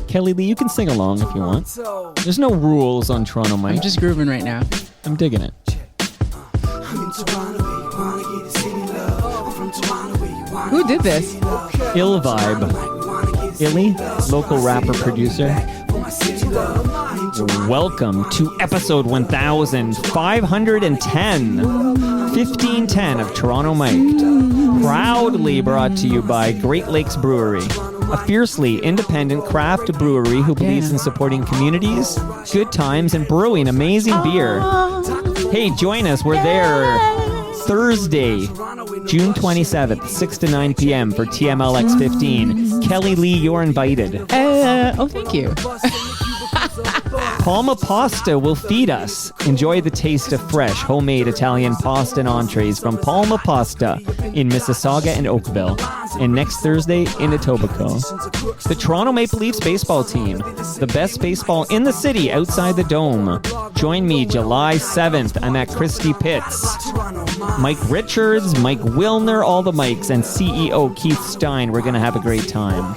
Kellylee, you can sing along if you want. There's no rules on Toronto Mike. I'm just grooving right now. I'm digging it. Who did this? Ill Vibe. Illy, local rapper producer. Welcome to episode 1510. 1510 of Toronto Mic'd. Proudly brought to you by Great Lakes Brewery. A fiercely independent craft brewery who believes in supporting communities, good times, and brewing amazing beer. Hey, join us. We're there Thursday, June 27th, 6 to 9 p.m. for TMLX 15. Kellylee, you're invited. Thank you. Palma Pasta will feed us. Enjoy the taste of fresh, homemade Italian pasta and entrees from Palma Pasta in Mississauga and Oakville. And next Thursday in Etobicoke. The Toronto Maple Leafs baseball team, the best baseball in the city outside the Dome. Join me July 7th. I'm at Christie Pitts. Mike Richards, Mike Wilner, all the Mikes, and CEO Keith Stein. We're going to have a great time.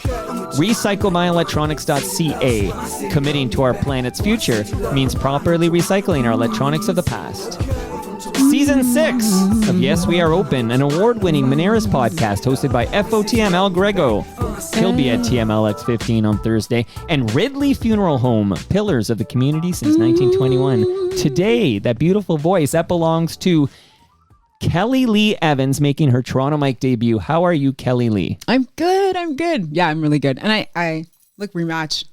RecycleMyElectronics.ca. Committing to our planet's future means properly recycling our electronics of the past. Season 6 of Yes We Are Open, an award-winning Moneris podcast hosted by FOTM Al Grego. He'll be at TMLX 15 on Thursday. And Ridley Funeral Home, pillars of the community since 1921. Today, that beautiful voice, that belongs to Kellylee Evans, making her Toronto Mic debut. How are you, Kellylee? I'm good. Yeah, I'm really good. And I look rematch.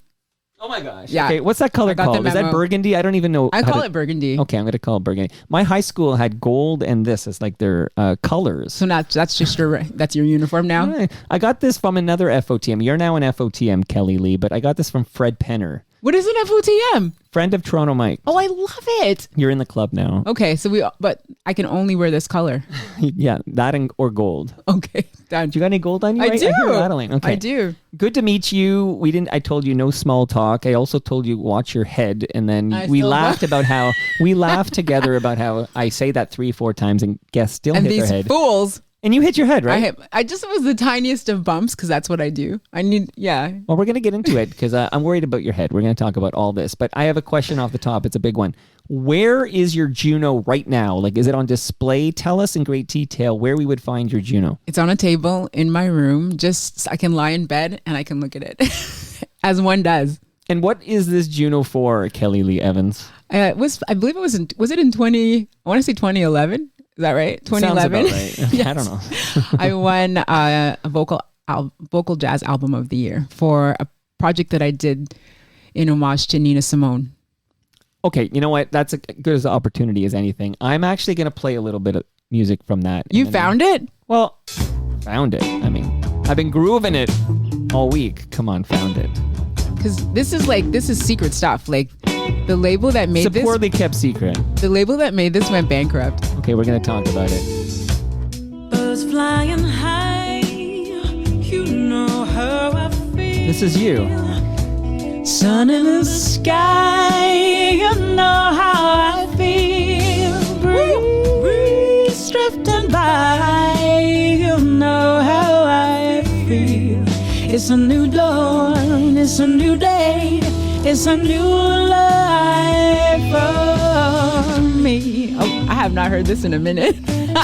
Oh my gosh. Yeah. Okay, what's that color called? Is that burgundy? I don't even know. I call it burgundy. Okay, I'm going to call it burgundy. My high school had gold and this as like their colors. So now that's just that's your uniform now? I got this from another FOTM. You're now an FOTM, Kellylee, but I got this from Fred Penner. What is an FOTM? Friend of Toronto Mike. Oh, I love it. You're in the club now. Okay, but I can only wear this color. Yeah, that or gold. Okay, done. Do you got any gold on you? I do. I hear rattling. Okay. I do. Good to meet you. I told you no small talk. I also told you watch your head, and then we laughed together about how I say that 3-4 times and guests still hit their head. And these fools. And you hit your head, right? I just was the tiniest of bumps because that's what I do. Yeah. Well, we're going to get into it because I'm worried about your head. We're going to talk about all this. But I have a question off the top. It's a big one. Where is your Juno right now? Like, is it on display? Tell us in great detail where we would find your Juno. It's on a table in my room. I can lie in bed and I can look at it as one does. And what is this Juno for, Kellylee Evans? I believe it was in 2011? Is that right? 2011. Sounds about right. Yes. I don't know. I won a vocal jazz album of the year for a project that I did in homage to Nina Simone. Okay, you know what? That's as good as an opportunity as anything. I'm actually going to play a little bit of music from that. You found it? Well, found it. I mean, I've been grooving it all week. Come on, found it. Because this is secret stuff. Like, the label that made this... It's a poorly kept secret. The label that made this went bankrupt. Okay, we're going to talk about it. Birds flying high, you know how I feel. This is you. Sun in the sky, you know how I feel. Breeze drifting by, you know how I feel. It's a new dawn, it's a new day, it's a new life for me. Oh, I have not heard this in a minute.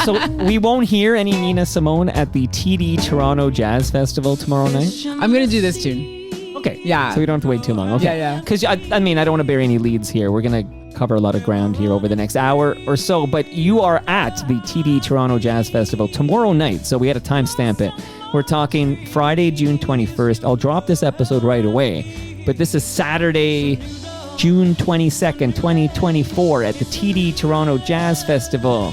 So we won't hear any Nina Simone at the TD Toronto Jazz Festival tomorrow night? I'm going to do this tune. Okay. Yeah. So we don't have to wait too long. Okay. Yeah. Because, I don't want to bury any leads here. We're going to cover a lot of ground here over the next hour or so. But you are at the TD Toronto Jazz Festival tomorrow night. So we had to timestamp it. We're talking Friday, June 21st. I'll drop this episode right away. But this is Saturday, June 22nd, 2024 at the TD Toronto Jazz Festival.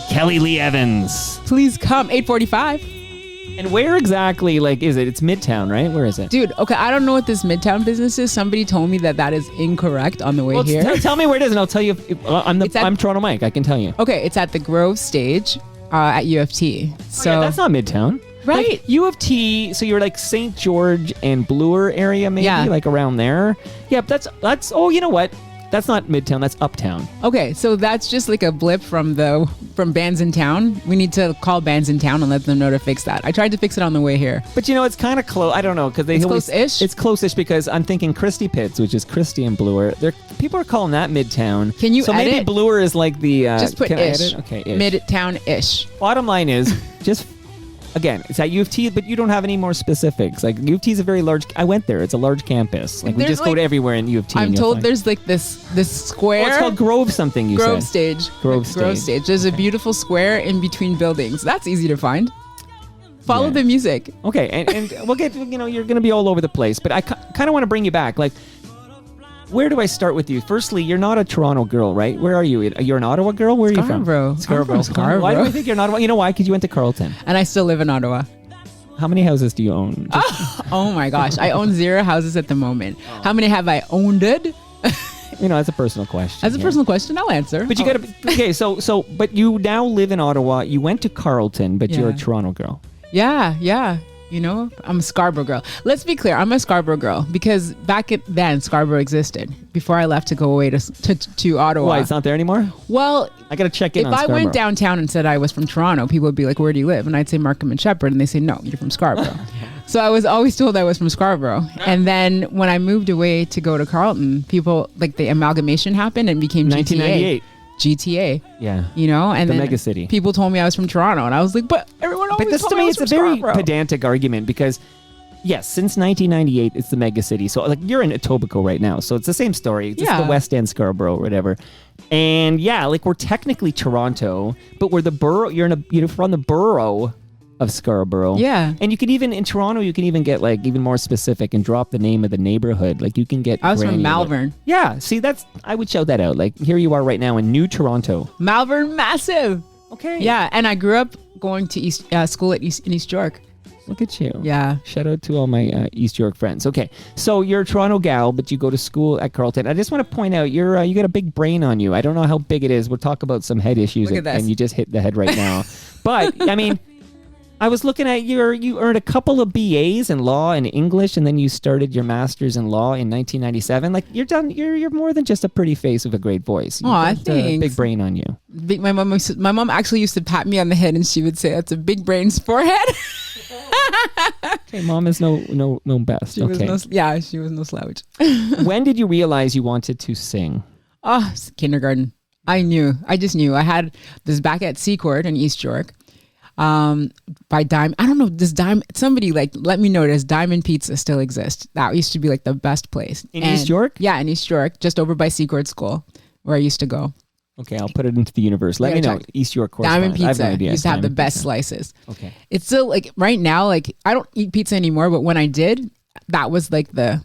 Kellylee Evans. Please come, 8:45. And where exactly, is it? It's Midtown, right? Where is it? Dude, okay, I don't know what this Midtown business is. Somebody told me that is incorrect on the way here. Tell me where it is, and I'll tell you. I'm Toronto Mike. I can tell you. Okay, it's at the Grove stage at U of T. So that's not Midtown. Right. U of T, so you're St. George and Bloor area, maybe? Yeah. Around there. Yeah, that's, oh, you know what? That's not Midtown. That's Uptown. Okay, so that's just like a blip from bands in town. We need to call bands in town and let them know to fix that. I tried to fix it on the way here. But it's kind of close. I don't know because It's close-ish? It's close-ish because I'm thinking Christie Pitts, which is Christie and Bloor. People are calling that Midtown. Can you So edit? maybe Bloor is like the. Just put can I ish. edit? Okay, ish. Midtown-ish. Bottom line is just. Again, it's at U of T, but you don't have any more specifics. Like U of T is a very large. I went there. It's a large campus. Like we There's just go to everywhere in U of T. I'm told there's like this square. Oh, it's called Grove something. You Grove said Stage. Grove Stage. There's a beautiful square in between buildings. That's easy to find. Follow Yeah. the music. Okay, and we'll get. You're going to be all over the place, but I kind of want to bring you back. Like, where do I start with you? Firstly, you're not a Toronto girl, right? Where are you? You're an Ottawa girl. Where are you from? Scarborough. I'm from Scarborough. Why do I think you're not? You know why? Because you went to Carleton. And I still live in Ottawa. How many houses do you own? Oh my gosh. I own 0 houses at the moment. How many have I owned? That's a personal question. That's a yeah. personal question. I'll answer. But you got to. Okay, so, but you now live in Ottawa. You went to Carleton, but you're a Yeah. Toronto girl. Yeah. I'm a Scarborough girl. Let's be clear. I'm a Scarborough girl because back then Scarborough existed before I left to go away to Ottawa. Why? It's not there anymore? Well, I got to check in if on I Scarborough. went downtown and said I was from Toronto, people would be like, where do you live? And I'd say Markham and Shepherd. And they say, no, you're from Scarborough. So I was always told I was from Scarborough. And then when I moved away to go to Carleton, people, like the amalgamation happened and became 1998. GTA, Yeah. and The then mega city. people told me I was from Toronto. And I was like, but everyone always But this told to me I me, was it's a from very Scarborough. pedantic argument because, yes, since 1998, it's the mega city. So like you're in Etobicoke right now, so it's the same story. It's just Yeah. the West End, Scarborough, or whatever. And yeah, like we're technically Toronto, but we're the borough. You're from the borough of Scarborough. Yeah. And you can even in Toronto, you can even get like even more specific and drop the name of the neighborhood. Like you can get. I was from granular. Malvern. Yeah. See, I would shout that out. Like here you are right now in New Toronto. Malvern, massive. Okay. Yeah, and I grew up going to school in East York. Look at you. Yeah. Shout out to all my East York friends. Okay, so you're a Toronto gal, but you go to school at Carleton. I just want to point out you got a big brain on you. I don't know how big it is. We'll talk about some head issues, Look at this. and you just hit the head right now. But I mean, I was looking at you earned a couple of BAs in law and English, and then you started your master's in law in 1997. Like you're done. You're more than just a pretty face with a great voice. Aw, You've got a thanks. big brain on you. My mom actually used to pat me on the head, and she would say, "That's a big brain's forehead." Okay, mom is no best. She okay. she was no slouch. When did you realize you wanted to sing? Oh, kindergarten. I just knew. I had this back at Seacourt in East York. By Dime. I don't know, somebody let me know, does Diamond Pizza still exist? That used to be like the best place. In East York? Yeah, in East York, just over by Seacourt School, where I used to go. Okay, I'll put it into the universe. Let me know. check. East York Diamond correspondent. I have no Pizza idea. used to have the Diamond best Pizza. slices. Okay. It's still like right now, like I don't eat pizza anymore, but when I did, that was like do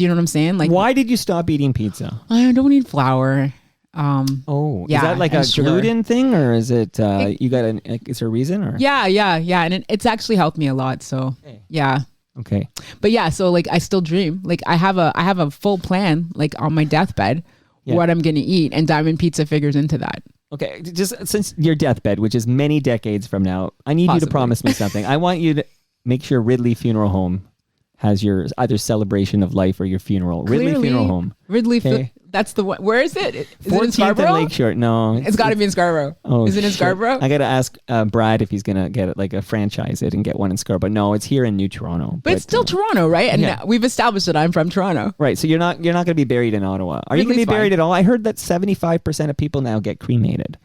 you know what I'm saying? Like, Why did you stop eating pizza? I don't eat flour. Oh, Yeah, is that like and a sugar. gluten thing, or is it you got is there a reason, or Yeah, and it's actually helped me a lot. So yeah. Okay. But yeah, so like I still dream. Like I have a full plan, like on my deathbed, what I'm gonna eat, and Diamond Pizza figures into that. Okay, just since your deathbed, which is many decades from now, I need you to Possibly. promise me something. I want you to make sure Ridley Funeral Home has your either celebration of life or your funeral. Ridley Clearly, Funeral Home. Ridley, that's the one. Where is it? Is it in 14th and Scarborough? Lakeshore. No. It's got to be in Scarborough. Oh, is it in shit. Scarborough? I got to ask Brad if he's going to get it, like a franchise it and get one in Scarborough. No, it's here in New Toronto. But it's still Toronto, right? And yeah. we've established that I'm from Toronto. Right, so you're not going to be buried in Ottawa. Are you going to Ridley's be buried fine. at all? I heard that 75% of people now get cremated.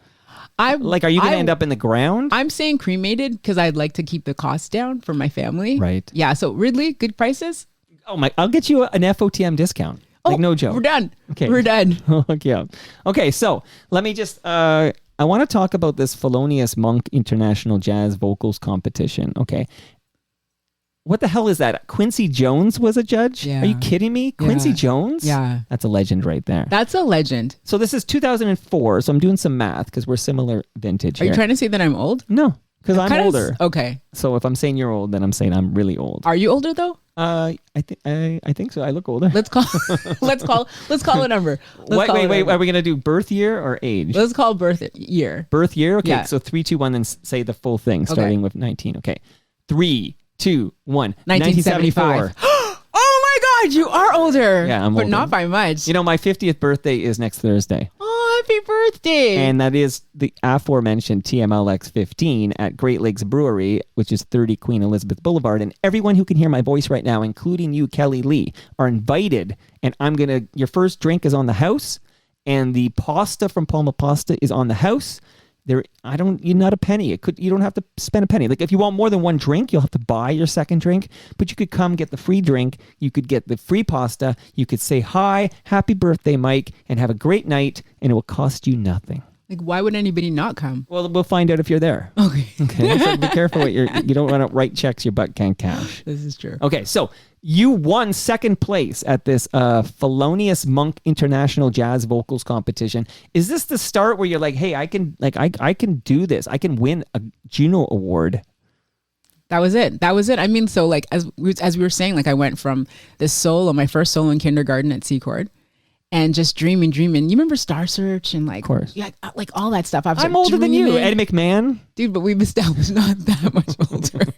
Are you going to end up in the ground? I'm saying cremated because I'd like to keep the costs down for my family. Right. Yeah. So Ridley, good prices. Oh my! I'll get you an FOTM discount. Like no joke. We're done. Okay. We're done. Okay. Okay. So let me just. I want to talk about this Felonious Monk International Jazz Vocals Competition. Okay. What the hell is that? Quincy Jones was a judge? Yeah. Are you kidding me? Yeah. Quincy Jones? Yeah. That's a legend right there. That's a legend. So this is 2004. So I'm doing some math because we're similar vintage Are here. you trying to say that I'm old? No, because I'm Kinda older. Okay. So if I'm saying you're old, then I'm saying I'm really old. Are you older though? I think so. I look older. Let's call a number. Wait. Are we gonna do birth year or age? Let's call birth year. Birth year. Okay. Yeah. So 3, 2, 1. Then say the full thing, starting with 19. Okay. 3, 2, 1. 1975. 1974. Oh my God, you are older. Yeah, I'm but older. not by much. You know, my 50th birthday is next Thursday. Oh, happy birthday. And that is the aforementioned TMLX 15 at Great Lakes Brewery, which is 30 Queen Elizabeth Boulevard. And everyone who can hear my voice right now, including you, Kellylee, are invited. And your first drink is on the house, and the pasta from Palma Pasta is on the house. You're not a penny. You don't have to spend a penny. Like if you want more than one drink, you'll have to buy your second drink, but you could come get the free drink. You could get the free pasta. You could say, hi, happy birthday, Mike, and have a great night. And it will cost you nothing. Like, why would anybody not come? Well, we'll find out if you're there. Okay. Okay. So be careful what you don't want to write checks your butt can't cash. This is true. Okay. So you won second place at this Felonious Monk International Jazz Vocals Competition. Is this the start where you're like, hey, I can do this. I can win a Juno Award. That was it. I mean, so like as we were saying, like I went from this my first solo in kindergarten at Secord, and just dreaming. You remember Star Search and like, of course, yeah, like all that stuff. I'm like, older than you, Ed McMahon, dude. But we've established not that much older,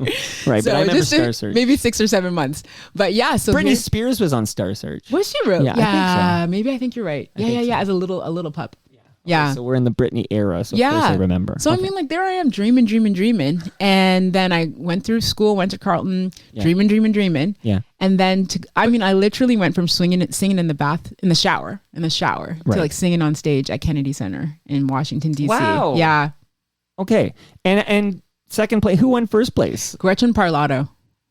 right? So but I remember Star Search, maybe 6 or 7 months. But yeah, so Britney Spears was on Star Search. Was she really? Yeah, I think so. Maybe I think you're right. Yeah. As a little pup. Yeah. Okay, so we're in the Britney era. So of course I remember. So I mean, like there I am dreaming. And then I went through school, went to Carleton, dreaming. Yeah. And then I literally went from singing in the shower, to like singing on stage at Kennedy Center in Washington, D.C. Wow. Yeah. Okay. And second place, who won first place? Gretchen Parlato.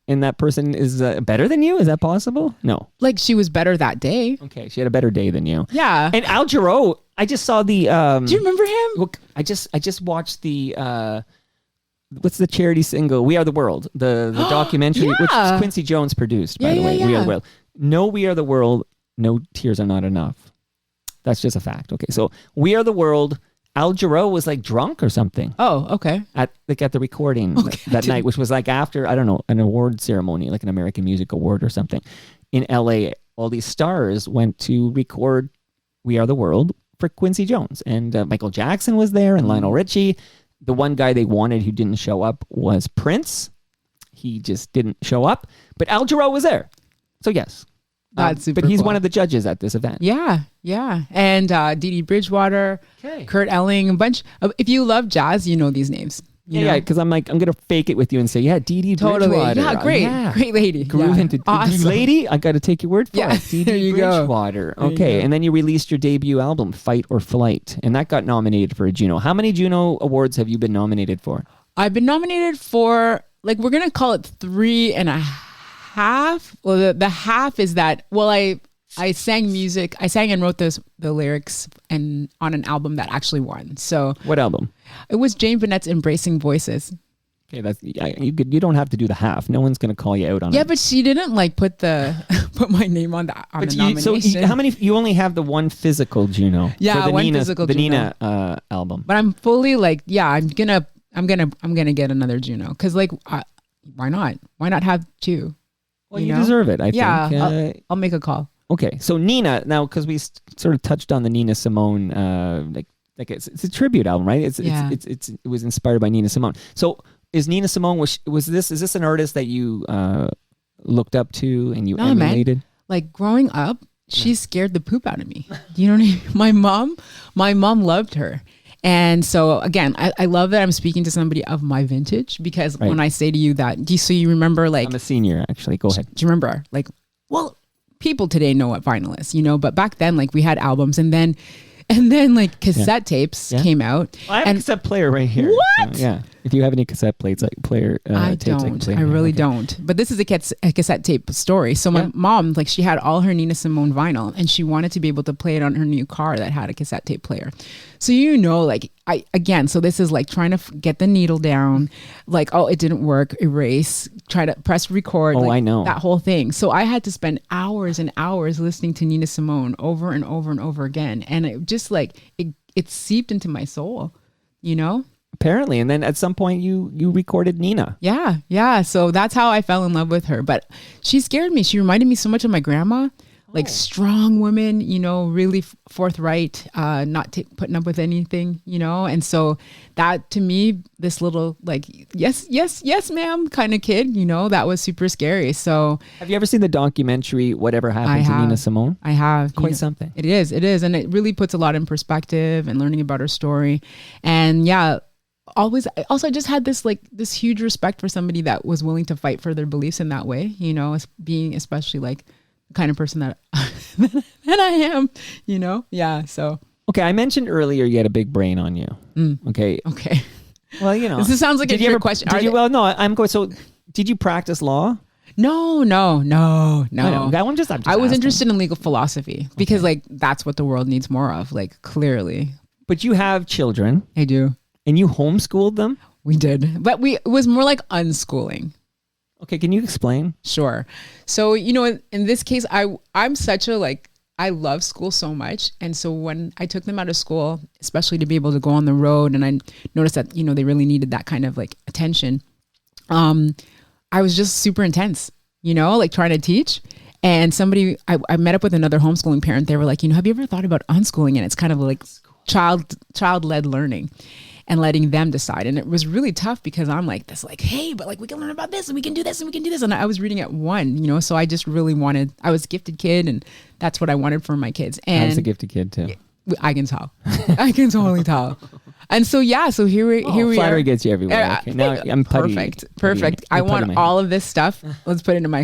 And that person is better than you? Is that possible? No. Like she was better that day. Okay. She had a better day than you. Yeah. And Al Jarreau, I just saw the... do you remember him? Well, I just watched the... what's the charity single? We Are the World. The documentary, which Quincy Jones produced, by the way. We Are the World. No, We Are the World. No Tears Are Not Enough. That's just a fact. Okay. So We Are the World... Al Jarreau was like drunk or something. Oh, okay. At the recording that night, which was like after, I don't know, an award ceremony, like an American Music Award or something. In LA, all these stars went to record We Are the World for Quincy Jones. And Michael Jackson was there and Lionel Richie. The one guy they wanted who didn't show up was Prince. He just didn't show up. But Al Jarreau was there. So yes. That's super but he's cool. one of the judges at this event. Yeah. And Dee Dee Bridgewater, Kurt Elling, a bunch of, if you love jazz, you know these names. Yeah, because I'm going to fake it with you and say, yeah, Dee Dee Bridgewater. Yeah, great lady. Groove into awesome. Lady, I got to take your word for it. Dee there Dee you Bridgewater. Go. Okay, and then you released your debut album, Fight or Flight, and that got nominated for a Juno. How many Juno Awards have you been nominated for? I've been nominated for, like, we're going to call it 3.5. Well, the half is that, well, I sang music. I sang and wrote the lyrics and on an album that actually won. So what album? It was Jane Bennett's Embracing Voices. Okay, you don't have to do the half. No one's going to call you out on it. Yeah, but she didn't like put my name on the nomination. So how many? You only have the one physical Juno. Yeah, for the one Nina, physical the Juno. Nina album. But I'm fully like, yeah, I'm gonna get another Juno because like, why not? Why not have two? Well, you deserve it. I think. Yeah, I'll make a call. Okay, so Nina, now because we sort of touched on the Nina Simone, like it's a tribute album, right? It was inspired by Nina Simone. So is Nina Simone is this an artist that you looked up to and you emulated? Man. Like growing up, she scared the poop out of me. You know what I mean? My mom loved her. And so again, I love that I'm speaking to somebody of my vintage because when I say to you that, you remember like I'm a senior actually. Go ahead. Do you remember like people today know what vinyl is, but back then, like we had albums and then like cassette tapes came out. Well, I have a cassette player right here. What? So, yeah. If you have any cassette plates, like player I tapes, don't. I really don't. But this is a cassette tape story. So my mom, like she had all her Nina Simone vinyl and she wanted to be able to play it on her new car that had a cassette tape player. So like so this is like trying to get the needle down, like, oh, it didn't work, erase, try to press record. Oh, I know. That whole thing. So I had to spend hours and hours listening to Nina Simone over and over and over again. And it just like, it seeped into my soul, Apparently. And then at some point you recorded Nina. Yeah. So that's how I fell in love with her. But she scared me. She reminded me so much of my grandma. like strong women, you know, really forthright, not putting up with anything, you know. And so that to me, this little like, yes, ma'am kind of kid, you know, that was super scary. So have you ever seen the documentary, Whatever Happened to Nina Simone? I have. Quite something. It is. And it really puts a lot in perspective and learning about her story. And yeah, always also I just had this huge respect for somebody that was willing to fight for their beliefs in that way, you know, as being especially like the kind of person that that I am, you know. Yeah. So okay, I mentioned earlier you had a big brain on you. Okay. Well, you know, this sounds like a trick question. Well, no, I'm going. So, did you practice law? No. I was interested in legal philosophy because like that's what the world needs more of, like clearly. But you have children. I do. And you homeschooled them? We did. But it was more like unschooling. Okay, can you explain? Sure. So, you know, in this case, I'm such a I love school so much. And so when I took them out of school, especially to be able to go on the road, and I noticed that, you know, they really needed that kind of like attention. I was just super intense, you know, like trying to teach. And I met up with another homeschooling parent. They were like, you know, have you ever thought about unschooling? And it's kind of like child-led learning and letting them decide. And it was really tough because I'm like this, like, hey, but like we can learn about this and we can do this and we can do this. And I was reading at one, you know, so I just really I was a gifted kid and that's what I wanted for my kids. And I was a gifted kid too. I can tell. I can totally tell. And so, yeah, so here we are. Flattery gets you everywhere. Okay. Now I'm perfect. I want all of this stuff. Let's put it into my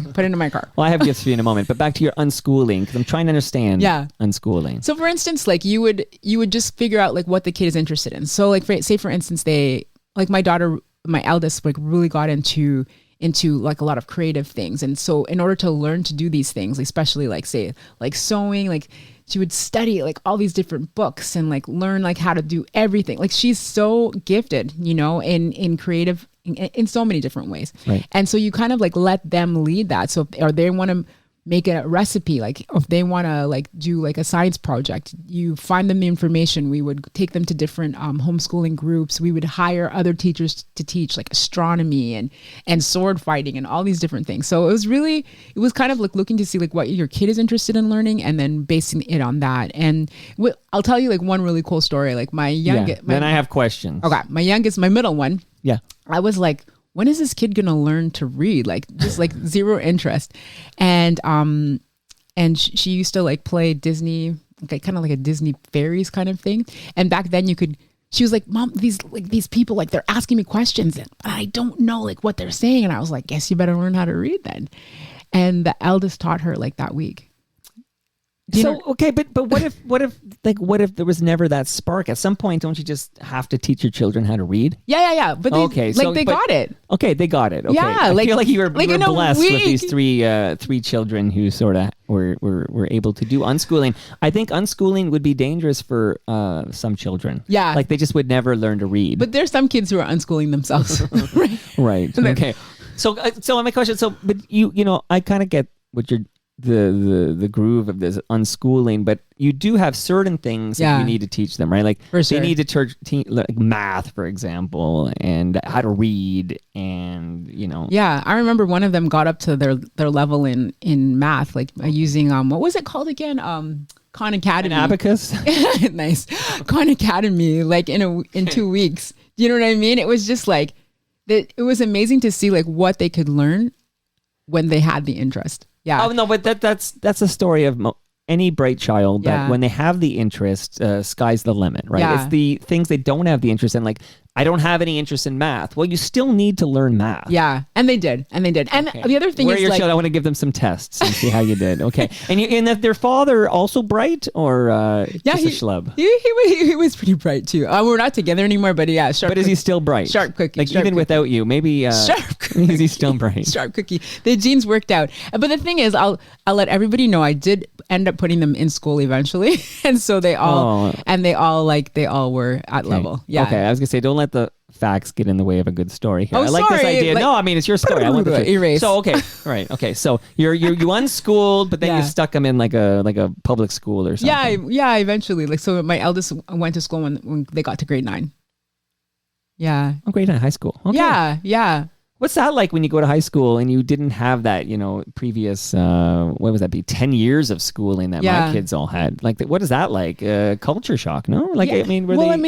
car. Well, I have gifts for you in a moment, but back to your unschooling, because I'm trying to understand unschooling. So for instance, like you would just figure out like what the kid is interested in. So like say for instance, my daughter, my eldest, like really got into like a lot of creative things. And so in order to learn to do these things, especially like say like sewing, like she would study like all these different books and like learn like how to do everything. Like she's so gifted, you know, in creative, in so many different ways. Right. And so you kind of like let them lead that. So or they want to make a recipe, like if they want to like do like a science project, you find them the information. We would take them to different homeschooling groups. We would hire other teachers to teach like astronomy and sword fighting and all these different things. So it was kind of like looking to see like what your kid is interested in learning and then basing it on that. And I'll tell you like one really cool story. Like my youngest, then I have questions. Okay, my middle one. Yeah, I was like, when is this kid gonna learn to read? Like just like zero interest. And she used to like play Disney, like kind of like a Disney fairies kind of thing. And back then she was like, Mom, these people, like they're asking me questions and I don't know like what they're saying. And I was like, guess you better learn how to read then. And the eldest taught her like that week. Okay, but what if there was never that spark? At some point, don't you just have to teach your children how to read? Yeah. But they got it. Okay, they got it. Okay. Yeah, I feel like you were blessed with week. these three children who sort of were able to do unschooling. I think unschooling would be dangerous for some children. Yeah, like they just would never learn to read. But there's some kids who are unschooling themselves. Right. Okay. So my question. But you know, I kind of get what you're. The groove of this unschooling, but you do have certain things that you need to teach them, right? Like they need to like math, for example, and how to read, and you know. Yeah, I remember one of them got up to their level in math, like using what was it called again? Khan Academy. An abacus. Nice. Khan Academy, like in 2 weeks. Do you know what I mean? It was just like that. It was amazing to see like what they could learn when they had the interest. Yeah. Oh no, but that's a story of any bright child that when they have the interest, sky's the limit, right? Yeah. It's the things they don't have the interest in, like I don't have any interest in math. Well, you still need to learn math. Yeah, and they did. And the other thing Where is your like, child, I want to give them some tests and see how you did. Okay, and that their father also bright or just a schlub? He was pretty bright too. We're not together anymore, but yeah, sharp. But is he still bright? Sharp cookie. Like sharp even cookie. without you, maybe. Sharp cookie. Is he still bright? Sharp cookie. The genes worked out. But the thing is, I'll let everybody know I did end up putting them in school eventually, and so they all were at level. Yeah. Okay, I was gonna say, don't let the facts get in the way of a good story here. Oh, I like this idea. No, I mean it's your story. I want the erase. So okay, right. Okay, so you unschooled, but then you stuck them in like a public school or something. Yeah. Eventually, like so, my eldest went to school when they got to grade 9. Yeah. Oh, grade 9, high school. Okay. Yeah. What's that like when you go to high school and you didn't have that, previous, what was that be, 10 years of schooling that my kids all had? Like, what is that like? Culture shock, no? Like, I mean,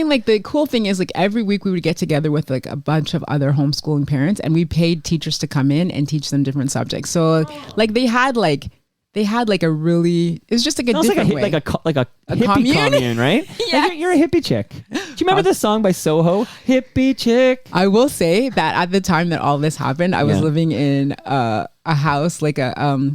like the cool thing is like every week we would get together with like a bunch of other homeschooling parents and we paid teachers to come in and teach them different subjects. So like they had like a really, it was just like a different way. Like a hippie commune, right? Yeah. Like you're a hippie chick. Do you remember the song by Soho? Hippie chick. I will say that at the time that all this happened, I was living in a house, like a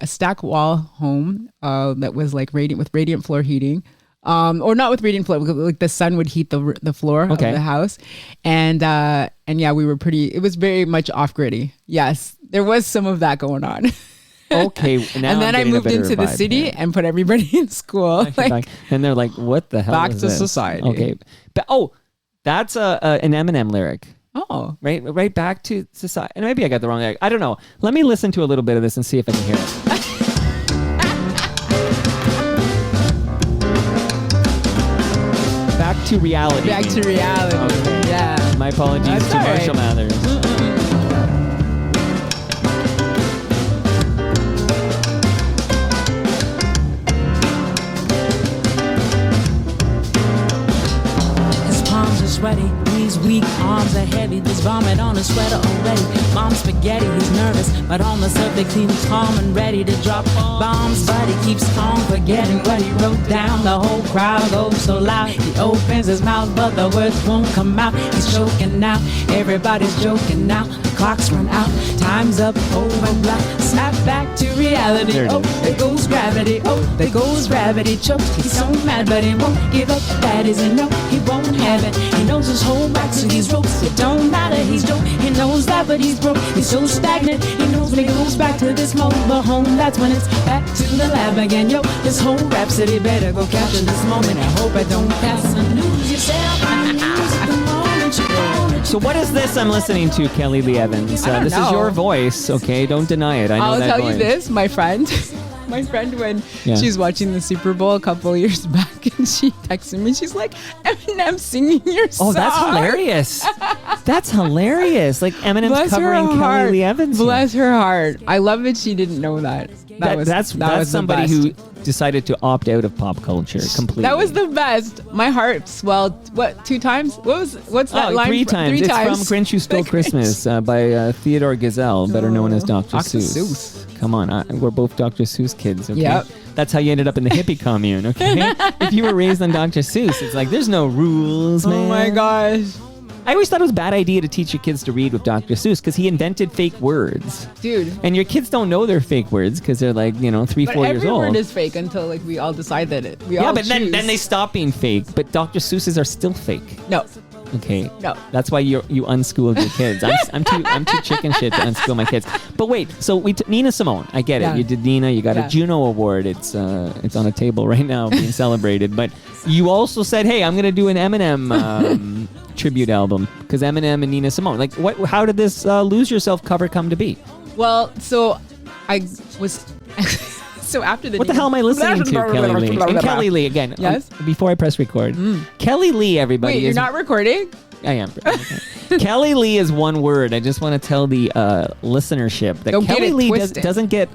stack wall home that was like radiant floor heating. Or not with radiant floor, like the sun would heat the floor of the house. And yeah, it was very much off-griddy. Yes, there was some of that going on. Okay, now and then I moved into the city and put everybody in school. And they're like, "What the hell?" Back is to this? society. Okay, but that's an Eminem lyric. Oh, right back to society. And maybe I got the wrong lyric. I don't know. Let me listen to a little bit of this and see if I can hear it. Back to reality. Back to reality. Okay. Yeah. My apologies That's to Marshall Mathers. Sweaty, these weak arms are heavy. There's vomit on his sweater already. Mom's spaghetti, he's nervous, but on the surface he's calm and ready to drop bombs. But he keeps on forgetting what he wrote down. The whole crowd goes so loud. He opens his mouth, but the words won't come out. He's choking now. Everybody's joking now. The clock's run out. Time's up. Over black. Snap back to reality. There goes gravity. There goes gravity. Choke. He's so mad, but he won't give up. That is a no. He won't have it. He knows his whole back to these ropes. It don't matter, he's dope. He knows that, but he's broke. He's so stagnant. He knows when he goes back to this mobile home. That's when it's back to the lab again. Yo, this whole rhapsody better go capture this moment. I hope I don't pass the news yourself. So what is this I'm listening to, Kellylee Evans? This is your voice, okay? Don't deny it. I know I'll that tell voice. you this, my friend, when she's watching the Super Bowl a couple of years back, and she texted me, she's like, Eminem singing your song. Oh, that's hilarious. That's hilarious. Like Eminem's covering Kellylee Evans. Bless her heart. I love that she didn't know that. That's somebody who decided to opt out of pop culture completely. That was the best. My heart swelled. What, 2 times? What's that line? 3 times. Three it's times. from Grinch Who Stole Christmas by Theodore Gazelle, better known as Dr. Seuss. Come on, we're both Dr. Seuss kids. Okay? Yep. That's how you ended up in the hippie commune. Okay, if you were raised on Dr. Seuss, it's like there's no rules, man. Oh my gosh. I always thought it was a bad idea to teach your kids to read with Dr. Seuss because he invented fake words. Dude. And your kids don't know they're fake words because they're like, 3-4 years old. Every word is fake until like we all decide that it. Then they stop being fake. But Dr. Seuss's are still fake. No. Okay. No. That's why you unschooled your kids. I'm too chicken shit to unschool my kids. But wait, so Nina Simone, I get it. Yeah. You did Nina. You got a Juno award. It's on a table right now being celebrated. But you also said, hey, I'm gonna do an Eminem tribute album because Eminem and Nina Simone. Like, how did this Lose Yourself cover come to be? Well, so I was. So after the what the hell am I listening to, Kellylee? And Kellylee again. Yes. Before I press record, Kellylee, everybody. Wait, you're not recording? I am. Kellylee is one word. I just want to tell the listenership that Kellylee doesn't get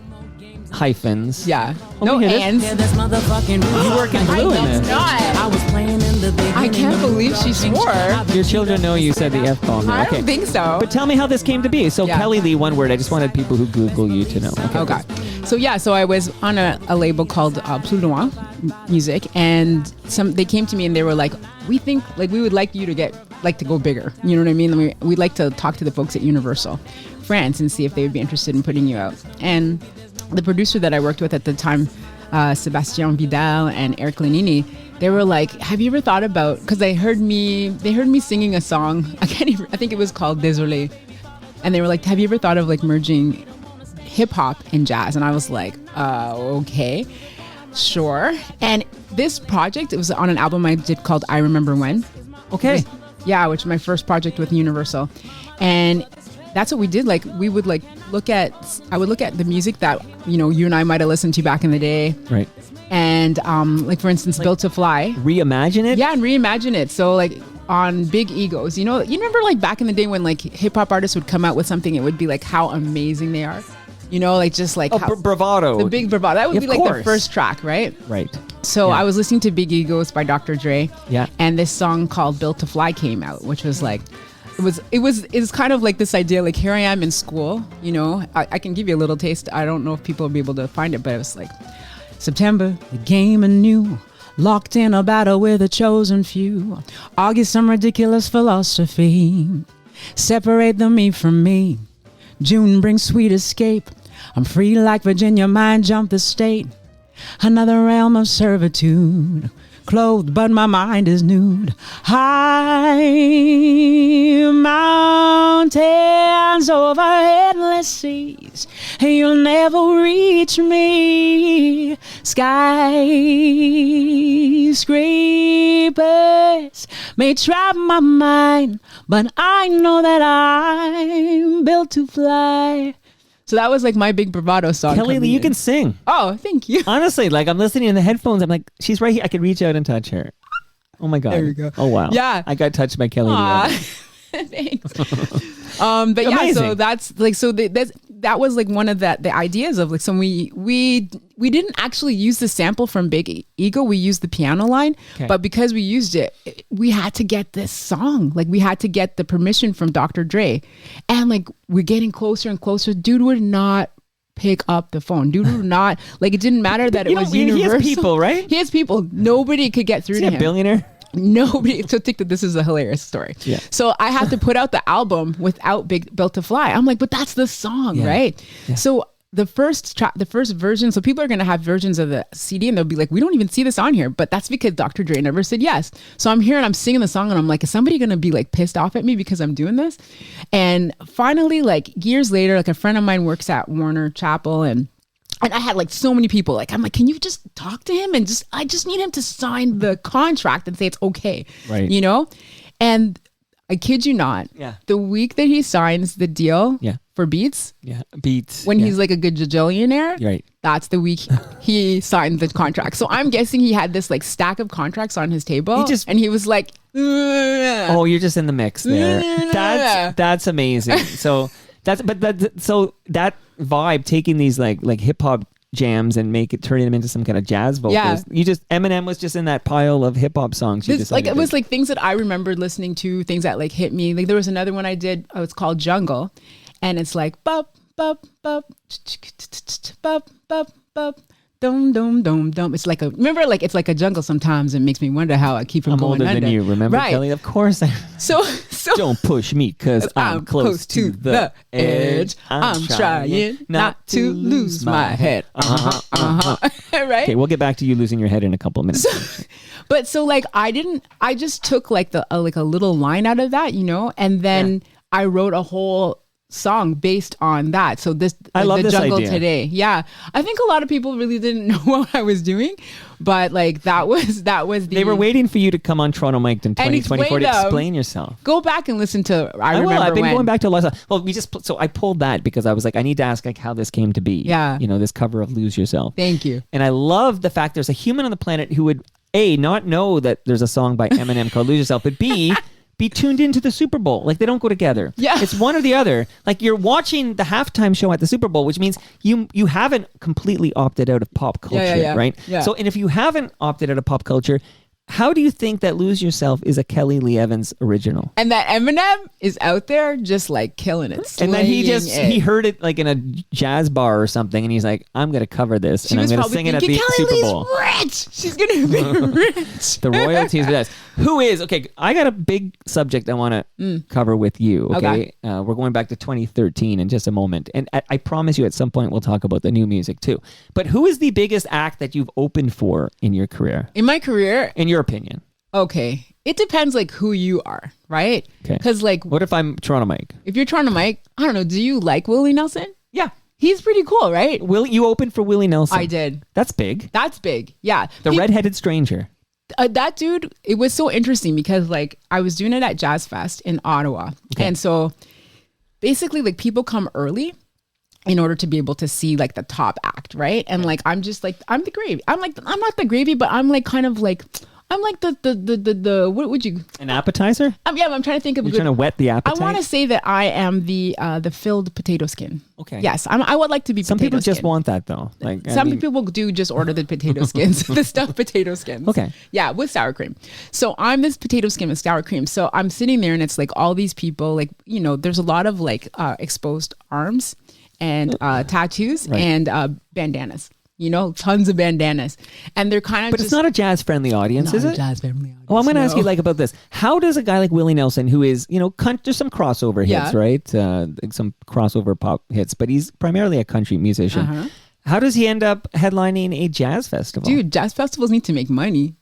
hyphens. Yeah. No ands. Yeah, that's motherfucking You work in blue in this. I was playing in the I can't believe she swore. Your children know you said the F-bomb. I Okay. don't think so. But tell me how this came to be. So Kellylee, one word. I just wanted people who Google you to know. Okay. So I was on a label called Plus Loin Music, and they came to me and they were like, we think like we would like you to go bigger. You know what I mean? We'd like to talk to the folks at Universal France and see if they would be interested in putting you out. And the producer that I worked with at the time, Sebastian Vidal and Eric Lenini, they were like, have you ever thought about, because they heard me singing a song, I think it was called Désolé, and they were like, have you ever thought of like merging hip hop and jazz? And I was like, okay, sure. And this project, it was on an album I did called I Remember When. Okay. Yeah, which is my first project with Universal. And that's what we did. Like I would look at the music that, you and I might have listened to back in the day. Right. And like for instance, Built to Fly. Reimagine it? Yeah, and reimagine it. So like on big egos. You remember like back in the day when like hip hop artists would come out with something, it would be like how amazing they are. Like just like bravado. The big bravado. That would be like the first track, right? Right. So I was listening to Big Egos by Dr. Dre. Yeah. And this song called Built to Fly came out, which was like, it was kind of like this idea, like here I am in school, I can give you a little taste. I don't know if people will be able to find it, but it was like, September, the game anew, locked in a battle with a chosen few. August, some ridiculous philosophy. Separate the me from me. June brings sweet escape. I'm free like Virginia, mind jump the state. Another realm of servitude. Clothed, but my mind is nude. High mountains over endless seas. You'll never reach me. Skyscrapers may trap my mind, but I know that I'm built to fly. So that was like my big bravado song. Kellylee, you can sing. Oh, thank you. Honestly, like I'm listening in the headphones. I'm like, she's right here. I could reach out and touch her. Oh my God. There you go. Oh wow. Yeah. I got touched by Kellylee. Thanks. But yeah, Amazing. so that's like, that was like one of the ideas of like, so we didn't actually use the sample from Big Ego. We used the piano line, but because we used it, we had to get this song. Like we had to get the permission from Dr. Dre, and like we're getting closer and closer. Dude would not pick up the phone. Dude would not, like, it didn't matter that it was universal. He has people, right? He has people. Nobody could get through to him. A billionaire? Nobody. So think that this is a hilarious story. Yeah. So I had to put out the album without Built to Fly. I'm like, but that's the song, right? Yeah. So the first version, so people are going to have versions of the CD and they'll be like, we don't even see this on here, but that's because Dr. Dre never said yes. So I'm here and I'm singing the song and I'm like, is somebody going to be like pissed off at me because I'm doing this? And finally, like years later, like a friend of mine works at Warner Chapel, and I had like so many people, like, I'm like, can you just talk to him? And I just need him to sign the contract and say it's okay. Right. And I kid you not. Yeah. The week that he signs the deal for Beats. Yeah. Beats. When he's like a gajillionaire. Right. That's the week he signed the contract. So I'm guessing he had this like stack of contracts on his table. And he was like, ugh. Oh, you're just in the mix there. That's amazing. So that vibe, taking these like hip hop jams and turning them into some kind of jazz vocals. Yeah. Eminem was just in that pile of hip hop songs. It was like things that I remembered listening to, things that like hit me. Like there was another one I did. It's called Jungle, and it's like bop bop bop bop bop bop. Dum dum dum dum. It's like it's like a jungle sometimes. It makes me wonder how I keep from going older under. Than you, remember, right. Kelly? Of course. So don't push me because I'm close to the edge. I'm trying not to lose my head. Right? Okay, we'll get back to you losing your head in a couple of minutes. So like I just took like a little line out of that, and then I wrote a whole song based on that. So I love the this jungle idea. Today. Yeah. I think a lot of people really didn't know what I was doing, but like that was They were waiting for you to come on Toronto Mic'd in 2024 to explain yourself. Go back and listen to I've been going back to a lot of. Well, so I pulled that because I was like, I need to ask like how this came to be. Yeah. This cover of Lose Yourself. Thank you. And I love the fact there's a human on the planet who would A, not know that there's a song by Eminem called Lose Yourself, but B, be tuned into the Super Bowl. Like they don't go together. Yeah. It's one or the other. Like you're watching the halftime show at the Super Bowl, which means you haven't completely opted out of pop culture, right? Yeah. So, and if you haven't opted out of pop culture, how do you think that Lose Yourself is a Kellylee Evans original? And that Eminem is out there just like killing it. And then he heard it like in a jazz bar or something, and he's like, I'm going to cover this and I'm going to sing it at the Super Bowl. Rich. She's going to be rich. The royalties for this. Who is, okay, I got a big subject I want to cover with you, okay? We're going back to 2013 in just a moment. And I promise you at some point we'll talk about the new music too. But who is the biggest act that you've opened for in your career? In my career? In your opinion. Okay. It depends like who you are, right? Okay. Because like... What if I'm Toronto Mike? If you're Toronto Mike, I don't know, do you like Willie Nelson? Yeah. He's pretty cool, right? You opened for Willie Nelson. I did. That's big. That's big. Yeah. The redheaded stranger. That dude, it was so interesting because like I was doing it at Jazz Fest in Ottawa. Okay. And so basically like people come early in order to be able to see like the top act, right? And like I'm just like, I'm the gravy. I'm not the gravy, but I'm like kind of like I'm like the what would you? An appetizer? I'm trying to think of. You're trying to whet the appetite. I want to say that I am the filled potato skin. Okay. Yes, I would like to be. Some potato people just skin. want that though. Like Some people do just order the potato skins, the stuffed potato skins. Okay. Yeah, with sour cream. So I'm this potato skin with sour cream. So I'm sitting there and it's like all these people, like, you know, there's a lot of like exposed arms and tattoos and bandanas. You know, tons of bandanas. And they're kind of But it's not a jazz-friendly audience, is it? Jazz-friendly audience. Oh, I'm going to ask you like about this. How does a guy like Willie Nelson, who is, you know, there's some crossover hits, right? Some crossover pop hits, but he's primarily a country musician. How does he end up headlining a jazz festival? Dude, jazz festivals need to make money.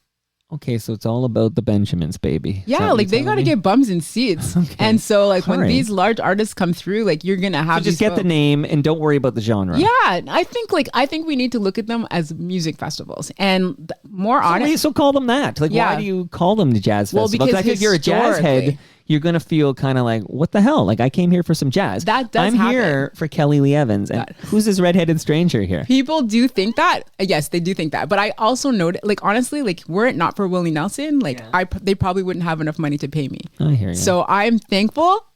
Okay, so it's all about the Benjamins, baby. Yeah, like they got to get bums in seats. Okay. And so like when these large artists come through, like you're going to have so just get the name and don't worry about the genre. Yeah, I think we need to look at them as music festivals and more honest. So call them that. Like why do you call them the jazz festivals? Well, because if you're a jazz head, you're going to feel kind of like, what the hell? Like I came here for some jazz. That does I'm here for Kellylee Evans. And who's this redheaded stranger here? People do think that. Yes, they do think that. But I also know, like, honestly, like, were it not for Willie Nelson, like, they probably wouldn't have enough money to pay me. I hear you. So I'm thankful.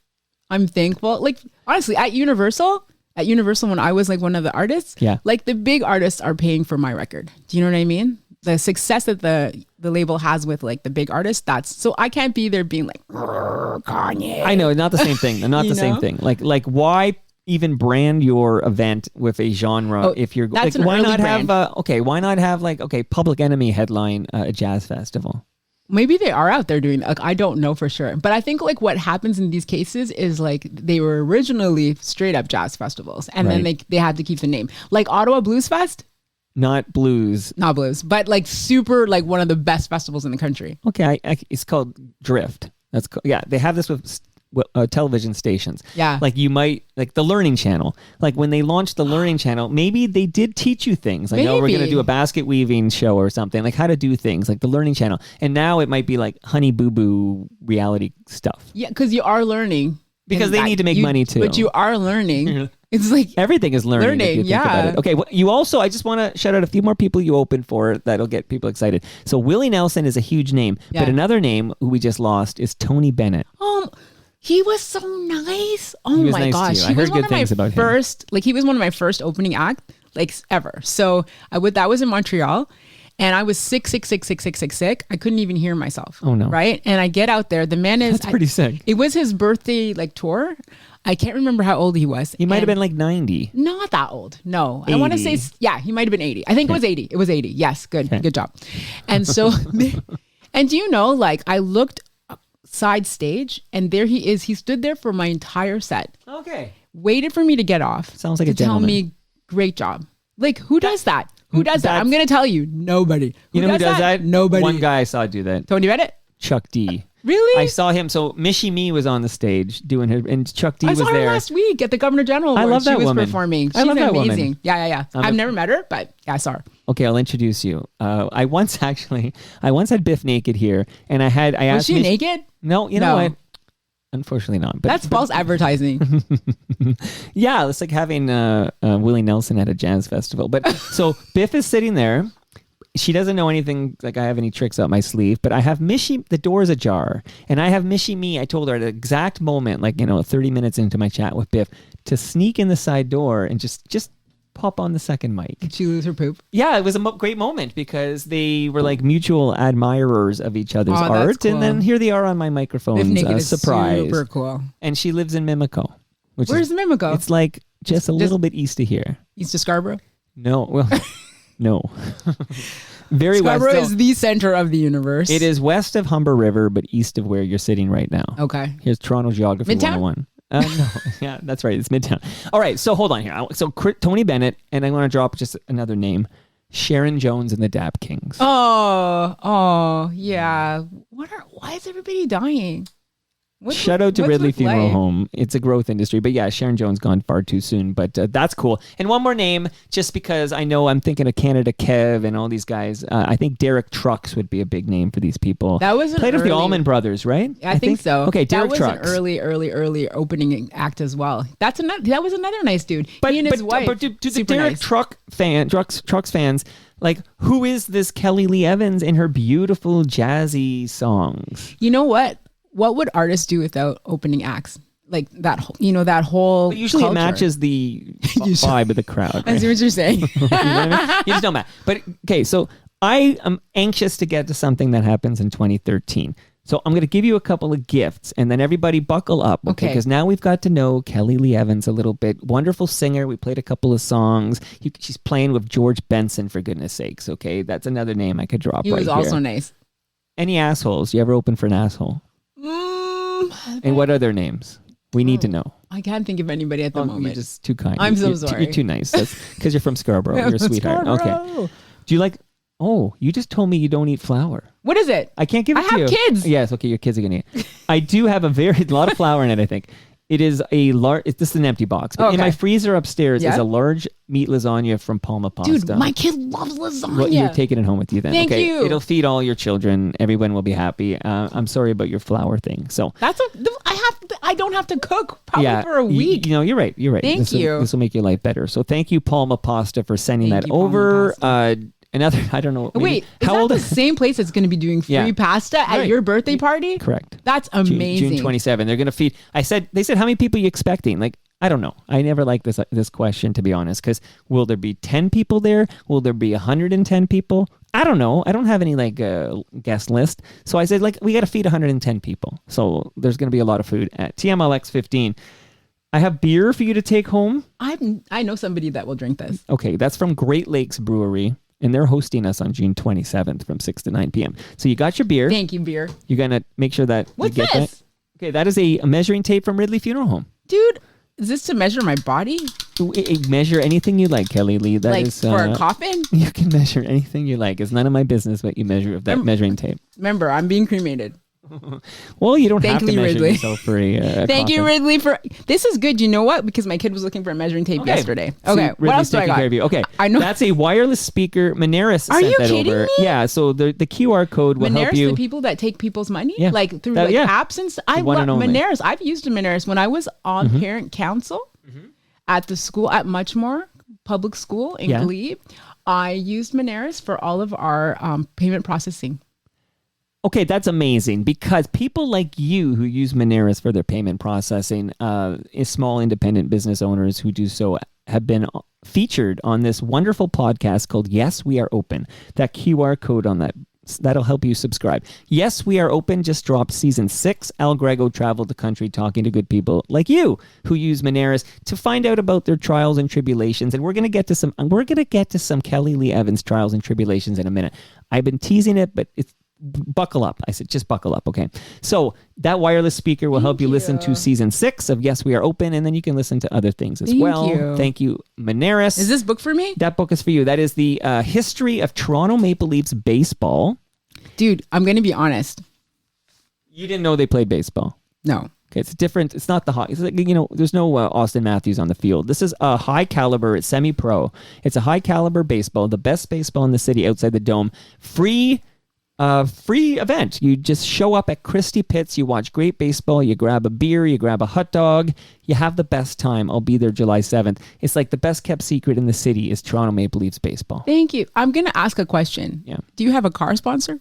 Like, honestly, at Universal, when I was like one of the artists, like the big artists are paying for my record. Do you know what I mean? The success that the label has with like the big artists, so I can't be there being like Kanye. I know, not the same thing. Not the same thing. Like why even brand your event with a genre if you're that's like, why not brand. why not have like Public Enemy headline a jazz festival? Maybe they are out there doing that. Like, I don't know for sure. But I think like what happens in these cases is like they were originally straight up jazz festivals and then they had to keep the name. Like Ottawa Blues Fest. Not blues, but like super like one of the best festivals in the country. Okay, it's called Drift. That's they have this with television stations. Yeah, like you might like the Learning Channel. Like when they launched the Learning Channel, maybe they did teach you things. Like we're going to do a basket weaving show or something. Like how to do things. Like the Learning Channel. And now it might be like Honey Boo Boo reality stuff. Yeah, because you are learning. Because they need to make money too. But you are learning. It's like everything is learning. If you think about it. Okay, you also, I just want to shout out a few more people you opened for that'll get people excited. So Willie Nelson is a huge name, but another name who we just lost is Tony Bennett. He was so nice. Oh my gosh, I heard good things about him. Like he was one of my first opening act, like ever. So that was in Montreal. And I was sick. I couldn't even hear myself. Oh no! Right? And I get out there. The man is pretty sick. It was his birthday like tour. I can't remember how old he was. He might have been like 90. Not that old. No, 80. I want to say he might have been 80. I think it was 80. It was 80. Yes, good job. And so, and do you know, like I looked side stage, and there he is. He stood there for my entire set. Okay. Waited for me to get off. Sounds like a gentleman. Tell me, great job. Like who does that? Who does that? I'm going to tell you, nobody. You know who does that? Nobody. One guy I saw do that. Tony Bennett? Chuck D. Really? I saw him. So Michie Me was on the stage doing her, and Chuck D was there. I saw her last week at the Governor General Awards. I love that woman. She was performing. She's I love that amazing. woman. Yeah. I've never met her, but I saw her. Okay, I'll introduce you. I once had Biff naked here, and I asked. Was she naked? No, you know what? Unfortunately not. But that's false advertising. Yeah, it's like having Willie Nelson at a jazz festival. But so Biff is sitting there. She doesn't know anything, like I have any tricks up my sleeve, but I have Michie, the door is ajar, and I have Michie Me. I told her at the exact moment, 30 minutes into my chat with Biff, to sneak in the side door and just pop on the second mic. Did she lose her poop? Yeah, it was a great moment because they were like mutual admirers of each other's art, cool. And then here they are on my microphone. Surprise. Super cool. And she lives in Mimico. Where's Mimico? It's like just a little bit east of here. East of Scarborough? No, well... No. Very Scarborough west. is the center of the universe. It is west of Humber River, but east of where you're sitting right now. Okay. Here's Toronto Geography Midtown? 101. No. Yeah, that's right. It's Midtown. All right. So hold on here. So Tony Bennett, and I'm going to drop just another name. Sharon Jones and the Dap Kings. Oh, yeah. Why is everybody dying? Shout out to what's Ridley with Funeral Lay? Home. It's a growth industry. But yeah, Sharon Jones gone far too soon. But that's cool. And one more name, just because I know I'm thinking of Canada Kev and all these guys. I think Derek Trucks would be a big name for these people. That was an Played with the early- Allman Brothers, right? I think so. Okay, Derek that was Trucks. an early opening act as well. That was another nice dude. But, he and his wife. but do the super Derek nice. Trucks fans, like, who is this Kellylee Evans and her beautiful jazzy songs? You know what? What would artists do without opening acts? Like that, that whole. But usually culture. it matches the vibe of the crowd. I Right? see what you're saying. You know what I mean? You just don't match. But okay, so I am anxious to get to something that happens in 2013. So I'm going to give you a couple of gifts, and then everybody buckle up, okay? Okay. Because now we've got to know Kellylee Evans a little bit. Wonderful singer. We played a couple of songs. She's playing with George Benson, for goodness sakes, okay? That's another name I could drop He right was here. also nice. Any assholes? You ever open for an asshole? And what are their names? We need to know. I can't think of anybody at the You're moment. just too kind. I'm so You're sorry. You're too nice. That's because you're from Scarborough. You're a sweetheart. Okay. Scarborough. Do you like... Oh, you just told me you don't eat flour. What is it? I can't give it I to you. have kids. Yes, okay, your kids are going to eat. I do have a lot of flour in it, I think. It is a large... This is an empty box. But in Okay. my freezer upstairs is Yeah? a large meat lasagna from Palma Pasta. Dude, my kid loves lasagna. Well, you're taking it home with you then. Thank okay. you. It'll feed all your children. Everyone will be happy. I'm sorry about your flour thing. So... I don't have to cook probably for a week. You're right. You're right. Thank you. This will make your life better. So thank you, Palma Pasta, for sending Thank that you, Palma over. Pasta. Another, I don't know. maybe- Wait, is how that old? the same place that's going to be doing free Yeah. pasta at Right. your birthday party? Correct. That's June- amazing. June 27. They're going to feed. They said, how many people are you expecting? Like, I don't know. I never liked this question, to be honest, because will there be 10 people there? Will there be 110 people? I don't know. I don't have any guest list. So I said, we got to feed 110 people. So there's going to be a lot of food at TMLX 15. I have beer for you to take home. I know somebody that will drink this. Okay, that's from Great Lakes Brewery, and they're hosting us on June 27th from 6 to 9 p.m. So you got your beer. Thank you, beer. You're going to make sure that What's you get this? that. Okay, that is a measuring tape from Ridley Funeral Home. Dude, is this to measure my body? Measure anything you like, Kellylee. That Like is for a coffin? You can measure anything you like. It's none of my business what you measure with that measuring tape. Remember, I'm being cremated. Well, you don't have to Thank you, measure Ridley. yourself for a Thank you, coffin. Ridley, for this is good. You know what? Because my kid was looking for a measuring tape yesterday. See, Okay, what Ridley's else do I taking got? care of you. Okay, I know. that's a wireless speaker. Moneris Are sent you that kidding over. me? Yeah, so the QR code will help Moneris, you. the people that take people's money, Yeah. like through That- yeah. apps and stuff. I one love and only. Moneris. I've used a Moneris when I was on parent council at the school at Muchmore Public School in Yeah. Glebe. I used Moneris for all of our payment processing. Okay, that's amazing because people like you who use Moneris for their payment processing, small independent business owners who do so have been featured on this wonderful podcast called Yes, We Are Open. That QR code on that'll help you subscribe. Yes, We Are Open just dropped season 6. Al Grego traveled the country talking to good people like you who use Moneris to find out about their trials and tribulations. And we're going to get to some Kellylee Evans trials and tribulations in a minute. I've been teasing it, but buckle up. I said, just buckle up. Okay. So that wireless speaker will help you listen to season 6 of Yes, We Are Open. And then you can listen to other things as well. you. Thank you, Moneris. Is this book for me? That book is for you. That is the history of Toronto Maple Leafs baseball. Dude, I'm going to be honest. You didn't know they played baseball. No. Okay, it's different. It's not the high. It's like, there's no Austin Matthews on the field. This is a high caliber. It's semi-pro. It's a high caliber baseball, the best baseball in the city outside the dome. Free event. You just show up at Christie Pitts. You watch great baseball. You grab a beer. You grab a hot dog. You have the best time. I'll be there July 7th. It's like the best kept secret in the city is Toronto Maple Leafs baseball. Thank you. I'm going to ask a question. Yeah. Do you have a car sponsor?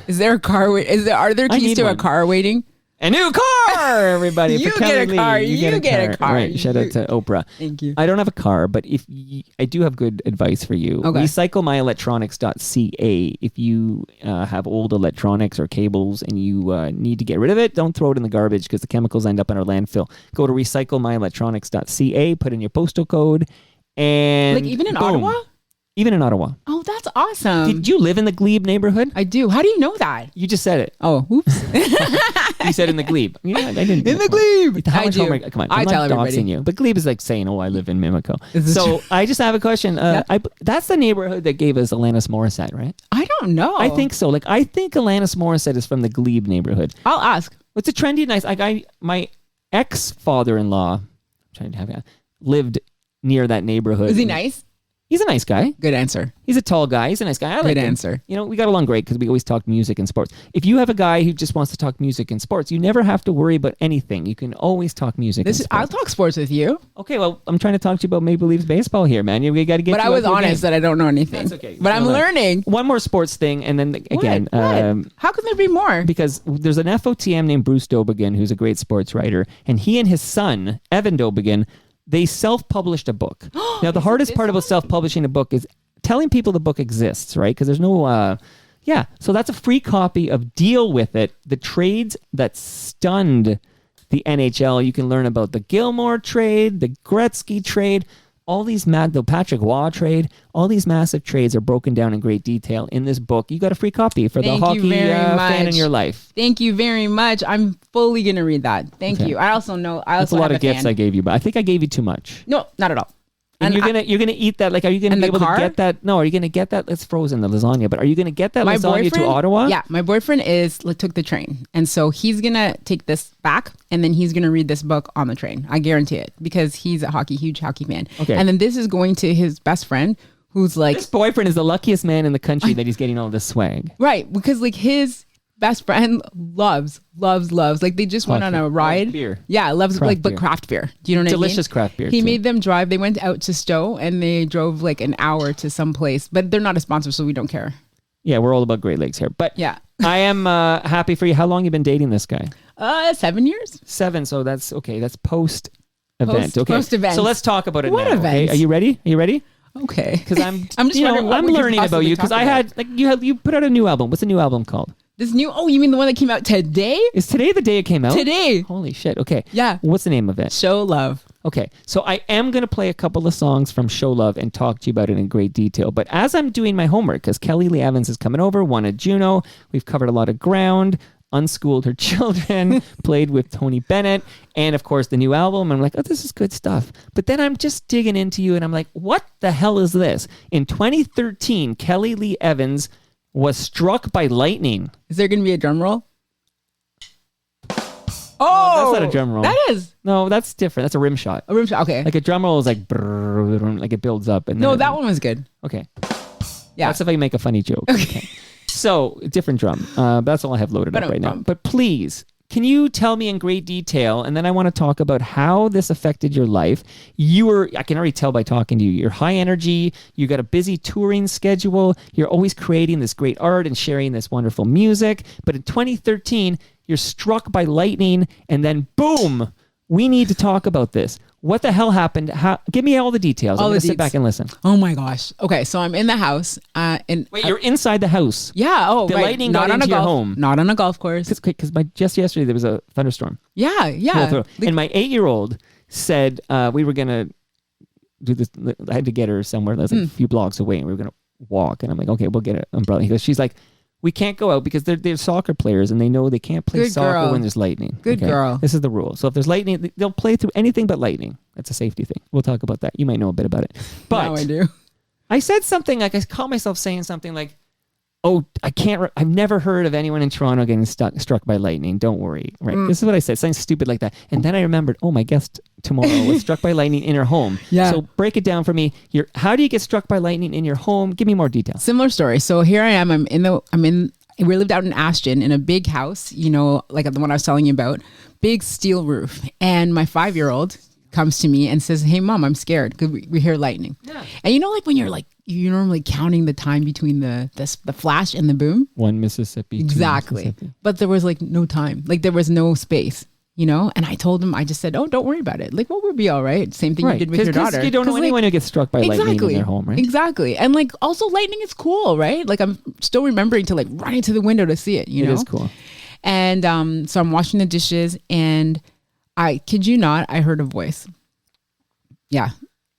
Is there a car? Are there I keys need to one. a car waiting? A new car, everybody. You for get a Kellylee. car. You get a car. Right. Shout out to Oprah. Thank you. I don't have a car, but I do have good advice for you. Okay. Recyclemyelectronics.ca. If you have old electronics or cables and you need to get rid of it, don't throw it in the garbage because the chemicals end up in our landfill. Go to recyclemyelectronics.ca, put in your postal code, and Like even in boom. Ottawa? Even in Ottawa. Oh, that's awesome. Did you live in the Glebe neighborhood? I do. How do you know that? You just said it. Oh, oops. You said in the Glebe. I didn't. In the Glebe. How I much do. homework? Come on. I I'm tell not everybody. doxing you. But Glebe is like saying, I live in Mimico. Is this So true? I just have a question. That's the neighborhood that gave us Alanis Morissette, right? I don't know. I think so. I think Alanis Morissette is from the Glebe neighborhood. I'll ask. It's a trendy, nice. My ex-father-in-law, lived near that neighborhood. Is he nice? He's a nice guy. Good answer. He's a tall guy. He's a nice guy. I like Good him. answer. You know, we got along great because we always talk music and sports. If you have a guy who just wants to talk music and sports, you never have to worry about anything. You can always talk music and sports. I'll talk sports with you. Okay, well, I'm trying to talk to you about Maple Leafs baseball here, man. You got to get. But I was honest that I don't know anything. That's okay. But I'm learning. One more sports thing, and then again, What? How can there be more? because there's an FOTM named Bruce Dobigan who's a great sports writer, and he and his son Evan Dobigan, they self-published a book. Now, the hardest part about self-publishing a book is telling people the book exists, right? Because there's no, So that's a free copy of Deal With It, the trades that stunned the NHL. You can learn about the Gilmore trade, the Gretzky trade, all these the Patrick Waugh trade. All these massive trades are broken down in great detail in this book. You got a free copy for the hockey fan in your life. Thank you very much. I'm fully going to read that. Thank you. I also know. That's a lot of gifts I gave you, but I think I gave you too much. No, not at all. And you're gonna eat that. Like, are you gonna be able to get that? No, are you gonna get that? It's frozen, the lasagna. But are you gonna get that lasagna to Ottawa? Yeah, my boyfriend took the train, and so he's gonna take this back, and then he's gonna read this book on the train. I guarantee it, because he's a huge hockey fan. Okay. And then this is going to his best friend, who's like, this boyfriend is the luckiest man in the country that he's getting all this swag. Right, because like his best friend loves. Like they just went on a ride. Beer. Yeah, loves craft but craft beer. Do you know what I mean? Delicious craft beer. He made them drive. They went out to Stowe and they drove like an hour to some place, but they're not a sponsor, so we don't care. Yeah, we're all about Great Lakes here. But yeah, I am happy for you. How long you been dating this guy? 7 years. 7. So that's okay. That's post event. Okay. Post event. So let's talk about it what now. Event? Okay? Are you ready? Okay. Because I'm just wondering I'm learning about you because I had you put out a new album. What's the new album called? This new, you mean the one that came out today? Is today the day it came out? Today. Holy shit. Okay. Yeah. What's the name of it? Show Love. Okay. So I am going to play a couple of songs from Show Love and talk to you about it in great detail. But as I'm doing my homework, because Kellylee Evans is coming over, won a Juno, we've covered a lot of ground, unschooled her children, played with Tony Bennett, and of course the new album. I'm like, oh, this is good stuff. But then I'm just digging into you and I'm like, what the hell is this? In 2013, Kellylee Evans was struck by lightning. Is there going to be a drum roll? Oh, that's not a drum roll. That is. No, that's different. That's a rim shot. A rim shot. Okay. Like a drum roll is like, brrr, like it builds up. And no, that one was good. Okay. Yeah. That's if I make a funny joke. Okay. So, different drum. That's all I have loaded up right now. But please, can you tell me in great detail, and then I want to talk about how this affected your life. I can already tell by talking to you, you're high energy, you got a busy touring schedule, you're always creating this great art and sharing this wonderful music. But in 2013, you're struck by lightning, and then boom, we need to talk about this. What the hell happened? Give me all the details. I'm going to sit back and listen. Oh my gosh. Okay, so I'm in the house. Wait, you're inside the house? Yeah. Oh, the lightning got into your home. Not on a golf course. Because just yesterday there was a thunderstorm. Yeah. And my 8-year-old said we were going to do this. I had to get her somewhere that's like a few blocks away, and we were going to walk. And I'm like, okay, we'll get an umbrella. She's like, we can't go out because they're soccer players and they know they can't play soccer when there's lightning. Good girl. This is the rule. So if there's lightning, they'll play through anything but lightning. That's a safety thing. We'll talk about that. You might know a bit about it. But now I do. I said something like, I caught myself saying something like, oh, I've never heard of anyone in Toronto getting struck by lightning. Don't worry. Right. This is what I said. Something stupid like that. And then I remembered, my guest tomorrow was struck by lightning in her home. Yeah. So break it down for me. How do you get struck by lightning in your home? Give me more details. Similar story. So here I am. We lived out in Ashton in a big house, like the one I was telling you about, big steel roof. And my 5-year-old comes to me and says, hey, Mom, I'm scared because we hear lightning. Yeah. And like when you're normally counting the time between the flash and the boom. 1 Mississippi. Exactly. 2 Mississippi. But there was no time. There was no space. And I told him, I just said, oh, don't worry about it. We'll be all right. Same thing you did with your daughter. Because you don't know anyone who gets struck by lightning in their home, right? Exactly. And also lightning is cool, right? I'm still remembering to run into the window to see it, It is cool. And so I'm washing the dishes and I kid you not, I heard a voice. Yeah.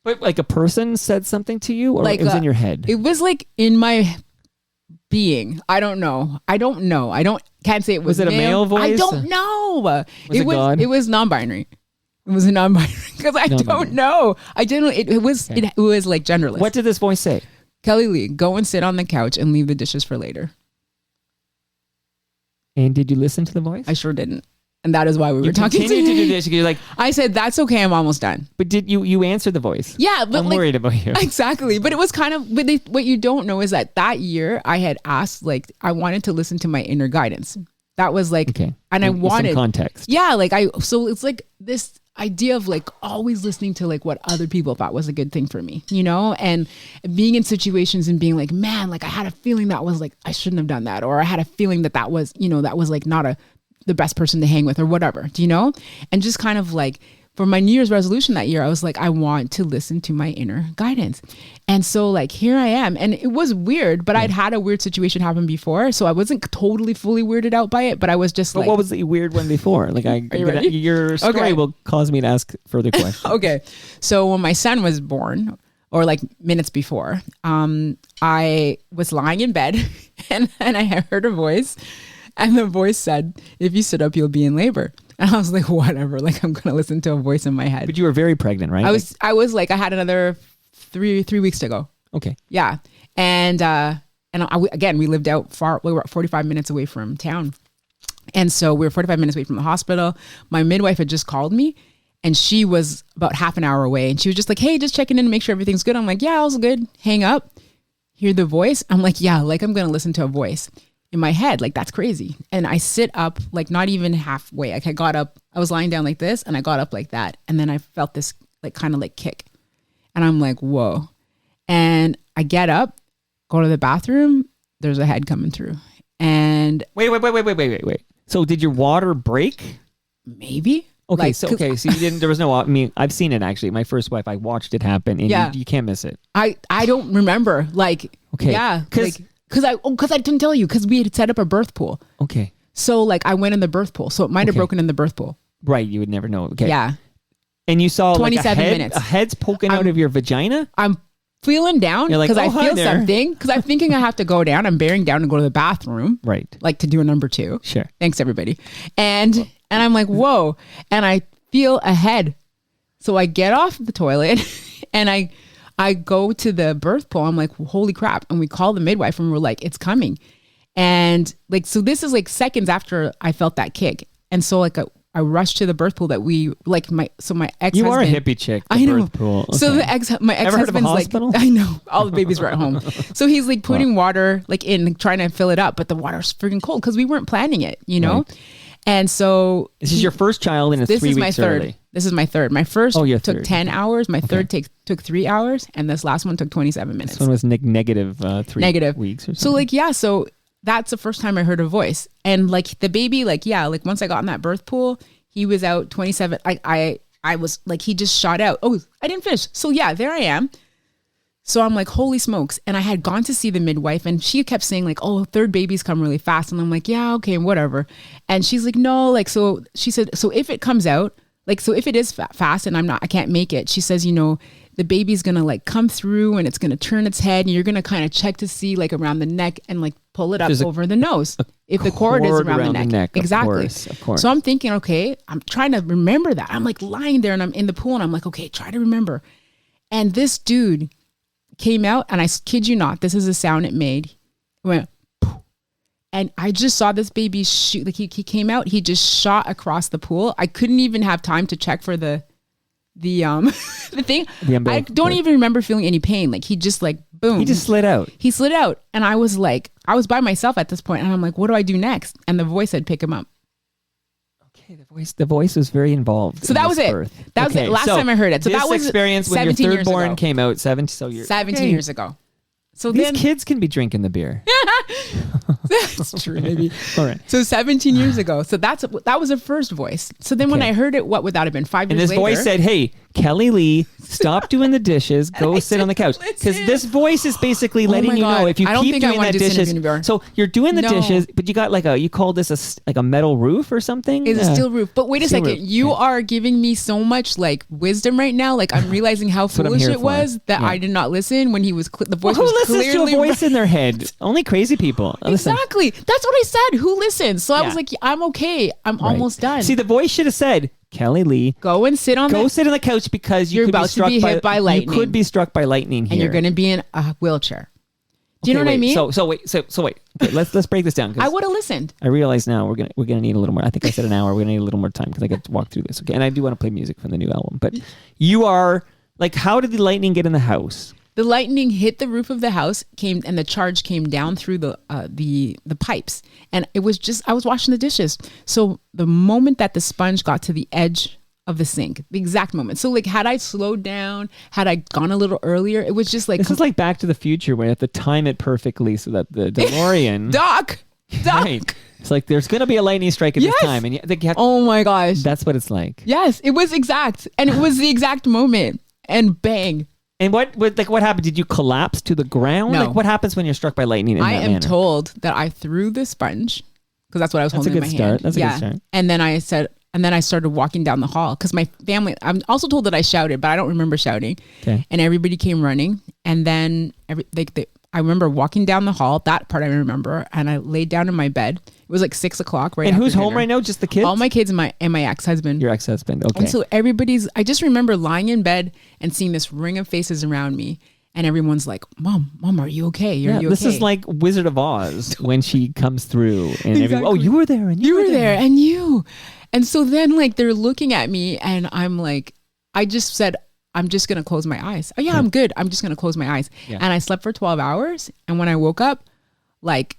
But a person said something to you, or it was in your head? It was in my being. I don't know. Can't say it was. Was it a male voice? I don't know. Was it God? It was non-binary. It was a non-binary because I don't know. I generally it was genderless. What did this voice say? Kellylee, go and sit on the couch and leave the dishes for later. And did you listen to the voice? I sure didn't. And that is why we were talking Continue to do today. this. You're like, I said, that's okay. I'm almost done. but did you answer the voice? Yeah. But I'm worried about you. Exactly. But it was kind of, what you don't know is that year I had asked, like, I wanted to listen to my inner guidance. That was like, Okay. and I With wanted some context. Yeah. Like so it's like this idea of like always listening to like what other people thought was a good thing for me, and being in situations and being like, man, like I had a feeling that was like, I shouldn't have done that. Or I had a feeling that was, that was like not the best person to hang with or whatever, and just kind of like for my New Year's resolution that year, I was like, I want to listen to my inner guidance. And so like, here I am. And it was weird, but I'd had a weird situation happen before. So I wasn't totally fully weirded out by it, but I was just But like, what was the weird one before? Like your story Okay. will cause me to ask further questions. okay. So when my son was born, or like minutes before, I was lying in bed and I heard a voice, and the voice said, if you sit up, you'll be in labor. And I was like, whatever, like I'm going to listen to a voice in my head. But you were very pregnant, right? I was like, I had another three weeks to go. Okay. Yeah. And again, we lived out far, we were 45 minutes away from town. And so we were 45 minutes away from the hospital. My midwife had just called me, and she was about half an hour away. And she was just like, hey, just checking in to make sure everything's good. I'm like, yeah, all's good. Hang up. Hear the voice. I'm like, yeah, like I'm going to listen to a voice in my head. Like, that's crazy. And I sit up, like not even halfway. Like I got up, I was lying down like this, and I got up like that. And then I felt this like kind of like kick. And I'm like, whoa. And I get up, go to the bathroom. There's a head coming through. And Wait. So did your water break? maybe. Okay, Like, so you didn't. There was no. I mean, I've seen it actually. My first wife, I watched it happen, and Yeah. you can't miss it. I don't remember. Like, Okay. yeah, 'Cause- because I didn't tell you, because we had set up a birth pool. Okay, So like I went in the birth pool, so it might have Okay. broken in the birth pool. right. You would never know. Okay. Yeah, And you saw 27 like a head, minutes. A head's poking out of your vagina. I'm feeling down You're like, because "Oh, I hi feel there." something, because I'm thinking I have to go down. I'm bearing down and go to the bathroom, Right. like to do a number 2. Sure. Thanks everybody. And I'm like, whoa, and I feel a head. So I get off the toilet and I go to the birth pool. I'm like, holy crap. And we call the midwife and we're like, it's coming. And like, so this is like seconds after I felt that kick. And so like I rushed to the birth pool that we like my ex-husband. You are a hippie chick. The I know. Birth pool. So Okay. my Ever heard of a ex-husband's like, hospital? I know, all the babies were at home. So he's like putting water like in, like, trying to fill it up, but the water's freaking cold because we weren't planning it, Right. And so This is your first child, and it's this 3 is my weeks third. early. This is my third. My first your took third. 10 hours. My third took 3 hours, and this last one took 27 minutes. This one was negative 3 Negative. weeks or something. So like, yeah, so that's the first time I heard a voice. And like the baby, like, yeah, like once I got in that birth pool, he was out 27. I was like, he just shot out. Oh, I didn't finish. So yeah, there I am. So I'm like, holy smokes. And I had gone to see the midwife, and she kept saying like, oh, third babies come really fast. And I'm like, yeah, okay, whatever. And she's like, no, like, so she said, so if it comes out, like, so if it is fast and I can't make it, she says, the baby's going to like come through and it's going to turn its head, and you're going to kind of check to see like around the neck and like pull it up over the nose. If the cord is around the neck. Exactly. Of course. So I'm thinking, okay, I'm trying to remember that. I'm like lying there and I'm in the pool and I'm like, okay, try to remember. And this dude came out, and I kid you not, this is the sound it made. It went, poof. And I just saw this baby shoot. Like he came out, he just shot across the pool. I couldn't even have time to check for the the thing. I don't even remember feeling any pain. Like he just like boom. He just slid out. He slid out, and I was like, I was by myself at this point, and I'm like, what do I do next? And the voice said, pick him up. Okay, the voice was very involved. So that was it. Birth. That was the last time I heard it. So this that was experience when your 17 third years born ago. came out 17 years ago. So These then kids can be drinking the beer. that's true, maybe. All right. So 17 years ago. So that was the first voice. So then when Okay. I heard it, what would that have been? 5 And years this later? voice said, hey, Kellylee, stop doing the dishes. Go I sit on the couch. didn't Because listen. this voice is basically Oh letting my you know God. if you I don't keep think I doing wanna that do this dishes. interview anymore. So you're doing the No. dishes, but you got you call this a metal roof or something? Is a steel roof. But wait a Steel second. roof. You Okay. are giving me so much like wisdom right now. Like I'm realizing how what I'm foolish here it for. was that Yeah. I did not listen when he was the Well, voice who was listens to a clearly voice in their head? Only crazy people. Listen. Exactly. That's what I said. Who listens? So I Yeah. was like, I'm okay. I'm Right. almost done. See, the voice should have said, Kellylee, Go and sit on go the sit on the couch because You're could about to struck be hit by lightning. You could be struck by lightning here. and you're going to be in a wheelchair. Do you know what I mean? So wait. Okay, let's break this down. 'Cause I would have listened. I realize now we're gonna need a little more. I think I said an hour. We're gonna need a little more time because I got to walk through this. Okay, and I do want to play music from the new album. But you are like, how did the lightning get in the house? The lightning hit the roof of the house, and the charge came down through the pipes, and it was just I was washing the dishes. So the moment that the sponge got to the edge of the sink, the exact moment. So like, had I slowed down, had I gone a little earlier, it was just like this is like Back to the Future, where you have to time it perfectly so that the DeLorean. Doc. Right. It's like there's gonna be a lightning strike at this time, and oh my gosh, that's what it's like. Yes, it was exact, and it was the exact moment, and bang. And what happened? Did you collapse to the ground? No. Like, what happens when you're struck by lightning in that manner? I am told that I threw the sponge because that's what I was holding in my hand. That's a good start. And then I started walking down the hall because my family. I'm also told that I shouted, but I don't remember shouting. Okay. And everybody came running, and then I remember walking down the hall. That part I remember, and I laid down in my bed. It was like 6:00. Right. And after who's home dinner. right now? Just the kids? All my kids and my ex-husband. Your ex-husband. Okay. And so I just remember lying in bed and seeing this ring of faces around me. And everyone's like, Mom, are you okay? You okay? This is like Wizard of Oz when she comes through and Exactly. you were there and you were there and you. And so then like they're looking at me and I'm like, I just said, I'm just going to close my eyes. Oh yeah, I'm good. I'm just going to close my eyes. Yeah. And I slept for 12 hours. And when I woke up, like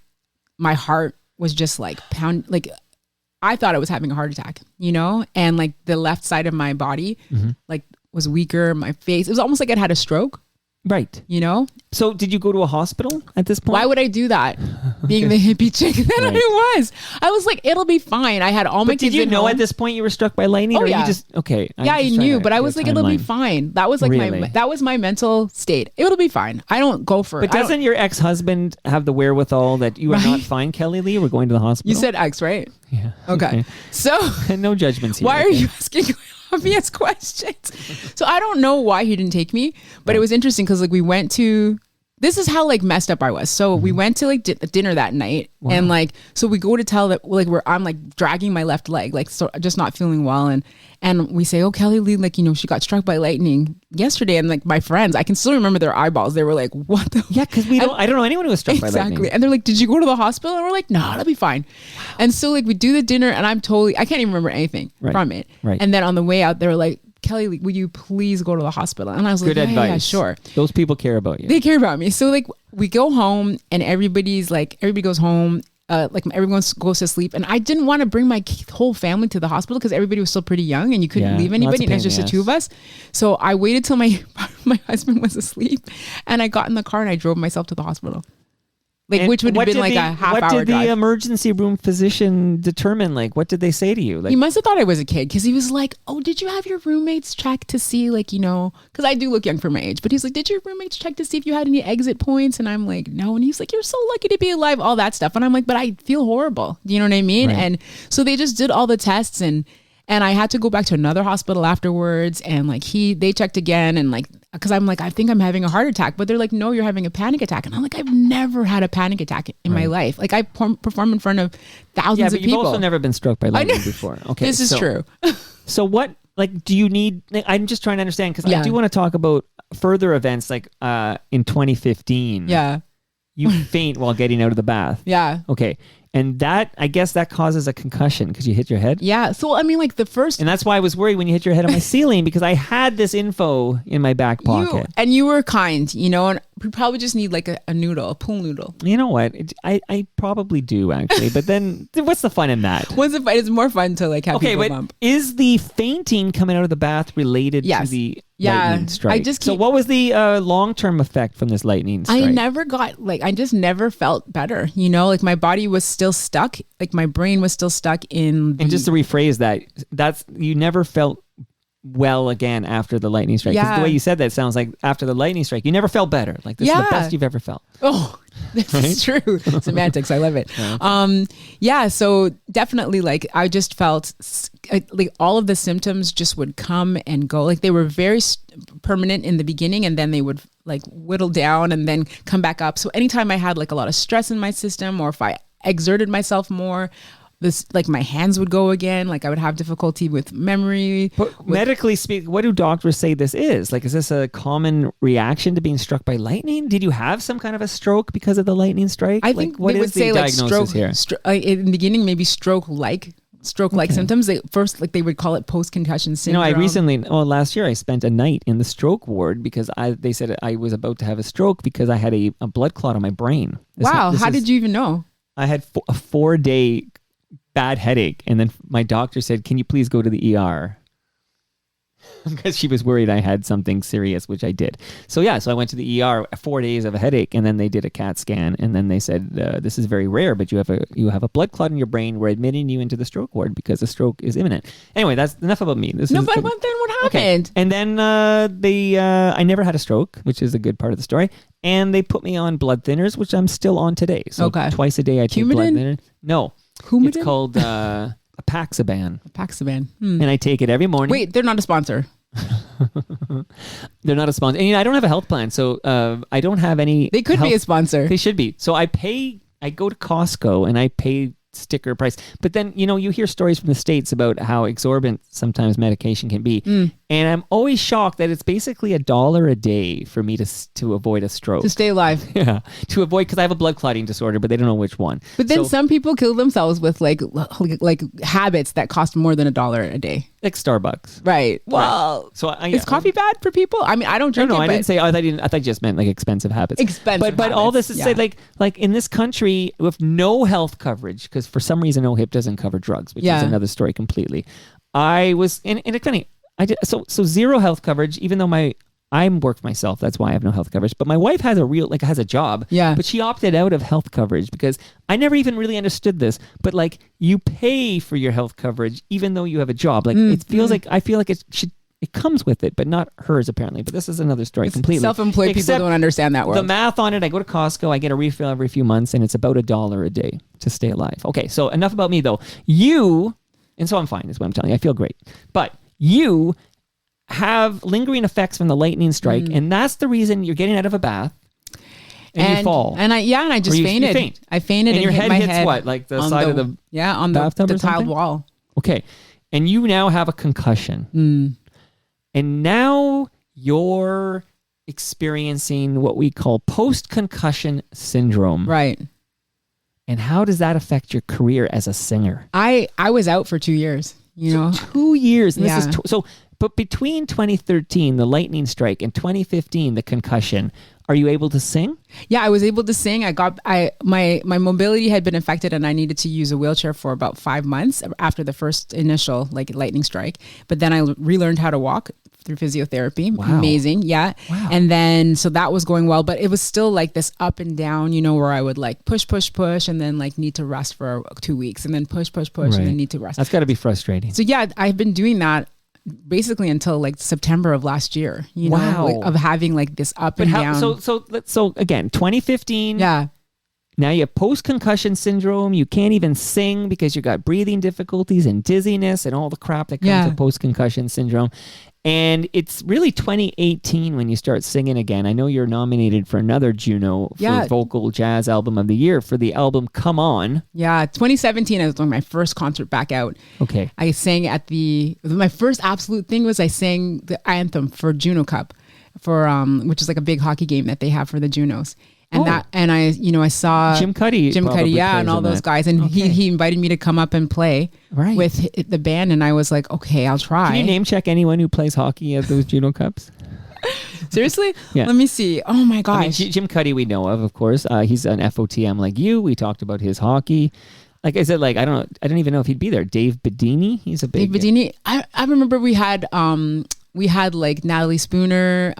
my heart was just like like I thought I was having a heart attack, and like the left side of my body like was weaker. My face, it was almost like I'd had a stroke. Right. So did you go to a hospital at this point? Why would I do that? Being the hippie chick that I was like, it'll be fine. I had all my kids. Did you know at this point you were struck by lightning? Oh, or yeah. You just, okay. Yeah, I knew, but I was like, it'll be fine. That was like that was my mental state. It'll be fine. I don't go for it. But doesn't your ex-husband have the wherewithal that you are not fine, Kellylee? We're going to the hospital. You said ex, right? Yeah. Okay. So no judgments here. Why are you asking obvious questions? So I don't know why he didn't take me, but it was interesting because like we went to, this is how like messed up I was. So we went to like dinner that night. Wow. And like, so we go to tell that like I'm like dragging my left leg, like so just not feeling well. And we say, oh, Kellylee, like, she got struck by lightning yesterday. And like my friends, I can still remember their eyeballs. They were like, what the? Yeah. Cause I don't know anyone who was struck by lightning. Exactly. And they're like, did you go to the hospital? And we're like, no, that'll be fine. Wow. And so like we do the dinner and I can't even remember anything from it. Right. And then on the way out, they were like, Kelly, will you please go to the hospital? And I was like, Good advice. Yeah, sure. Those people care about you. They care about me. So like we go home and everybody goes home. Like everyone goes to sleep, and I didn't want to bring my whole family to the hospital because everybody was still pretty young and you couldn't leave anybody, and it was just the two of us. So I waited till my husband was asleep, and I got in the car and I drove myself to the hospital. Like, which would have been like a half hour drive. What did the emergency room physician determine? Like, what did they say to you? Like, he must have thought I was a kid because he was like, oh, did you have your roommates check to see, like, because I do look young for my age, but he's like, did your roommates check to see if you had any exit points? And I'm like, no. And he's like, you're so lucky to be alive, all that stuff. And I'm like, but I feel horrible. Do you know what I mean? Right. And so they just did all the tests and I had to go back to another hospital afterwards. And like they checked again. And like, cause I'm like, I think I'm having a heart attack, but they're like, no, you're having a panic attack. And I'm like, I've never had a panic attack in my life. Like I perform in front of thousands of people. You've also never been struck by lightning before. Okay. This is true. So what, like, do you need, I'm just trying to understand. Cause I do want to talk about further events like in 2015. Yeah. You faint while getting out of the bath. Yeah. Okay. And that, I guess that causes a concussion because you hit your head. Yeah. So, I mean, like the first... And that's why I was worried when you hit your head on my ceiling because I had this info in my back pocket. You were kind, and we probably just need like a noodle, a pool noodle. You know what? I probably do actually. But then what's the fun in that? What's the fun? It's more fun to like have people bump. Is the fainting coming out of the bath related to the lightning strike? So what was the long-term effect from this lightning strike? I just never felt better. Like my body was still stuck. Like my brain was still stuck in. And just to rephrase that's you never felt well again after the lightning strike. Because the way you said that sounds like after the lightning strike, you never felt better. Like this is the best you've ever felt. Oh, this is true. Semantics. I love it. So definitely like I just felt like all of the symptoms just would come and go. Like they were very permanent in the beginning and then they would like whittle down and then come back up. So anytime I had like a lot of stress in my system or if I exerted myself more, this, like my hands would go again. Like I would have difficulty with memory. But medically speaking, what do doctors say this is? Like, is this a common reaction to being struck by lightning? Did you have some kind of a stroke because of the lightning strike? I think what they is would say the like diagnosis stroke here? in the beginning, maybe stroke-like symptoms. They would call it post-concussion syndrome. I recently, last year I spent a night in the stroke ward because they said I was about to have a stroke because I had a blood clot on my brain. How did you even know? I had a 4-day bad headache, and then my doctor said, "Can you please go to the ER?" Because she was worried I had something serious, which I did. So I went to the ER, 4 days of a headache, and then they did a CAT scan, and then they said, "This is very rare, but you have a blood clot in your brain. We're admitting you into the stroke ward because the stroke is imminent." Anyway, that's enough about me. But then what happened? Okay. And then I never had a stroke, which is a good part of the story. And they put me on blood thinners, which I'm still on today. So twice a day I take blood thinners. No, Coumadin? It's called Apaxaban. And I take it every morning. Wait, they're not a sponsor. They're not a sponsor. And I don't have a health plan, so I don't have any. They could be a sponsor. They should be. So I go to Costco and I pay sticker price. But then, you hear stories from the States about how exorbitant sometimes medication can be. And I'm always shocked that it's basically $1 a day for me to avoid a stroke. To stay alive. Yeah. To avoid, because I have a blood clotting disorder, but they don't know which one. But then some people kill themselves with like habits that cost more than $1 a day. Like Starbucks. Right. Well, right. So is coffee bad for people? I mean, I don't drink it. No, I didn't say, I thought you just meant like expensive habits. But all this is to say like in this country with no health coverage, because for some reason OHIP doesn't cover drugs, which is another story completely. I was, and it's funny, so zero health coverage, even though I'm worked myself. That's why I have no health coverage. But my wife has has a job. Yeah. But she opted out of health coverage because I never even really understood this. But like you pay for your health coverage even though you have a job. Like it feels like I feel like it comes with it, but not hers apparently. But this is another story completely. Self-employed people don't understand that world. The math on it, I go to Costco, I get a refill every few months, and it's about $1 a day to stay alive. Okay, so enough about me though. And so I'm fine, is what I'm telling you. I feel great. But you have lingering effects from the lightning strike, and that's the reason you're getting out of a bath and you fall. And I just fainted. You faint. I fainted and your hit head my hits head what? Like the side of the on the bathtub or tiled something? wall. Okay. And you now have a concussion. And now you're experiencing what we call post-concussion syndrome. Right. And how does that affect your career as a singer? I was out for 2 years. 2 years. And this is but between 2013, the lightning strike, and 2015, the concussion, are you able to sing? Yeah, I was able to sing. My mobility had been affected and I needed to use a wheelchair for about 5 months after the first initial lightning strike. But then I relearned how to walk through physiotherapy. Wow. Amazing. Yeah. Wow. And then, so that was going well, but it was still like this up and down, where I would like push, and then like need to rest for 2 weeks and then push, and then need to rest. That's got to be frustrating. So yeah, I've been doing that basically until like September of last year, of having like this up and down. So again, 2015. Yeah. Now you have post-concussion syndrome. You can't even sing because you got breathing difficulties and dizziness and all the crap that comes with post-concussion syndrome. And it's really 2018 when you start singing again. I know you're nominated for another Juno for Vocal Jazz Album of the Year for the album Come On. Yeah, 2017, I was doing my first concert back out. Okay. I sang my first absolute thing was I sang the anthem for Juno Cup, which is like a big hockey game that they have for the Junos. And I saw Jim Cuddy, and all those guys. And he invited me to come up and play with the band. And I was like, okay, I'll try. Can you name check anyone who plays hockey at those Juno Cups? Seriously? Yeah. Let me see. Oh my gosh. Jim Cuddy we know of course. He's an FOTM like you. We talked about his hockey. Like I said, I don't even know if he'd be there. Dave Bedini, he's a big... Dave Bedini. I remember we had like Natalie Spooner.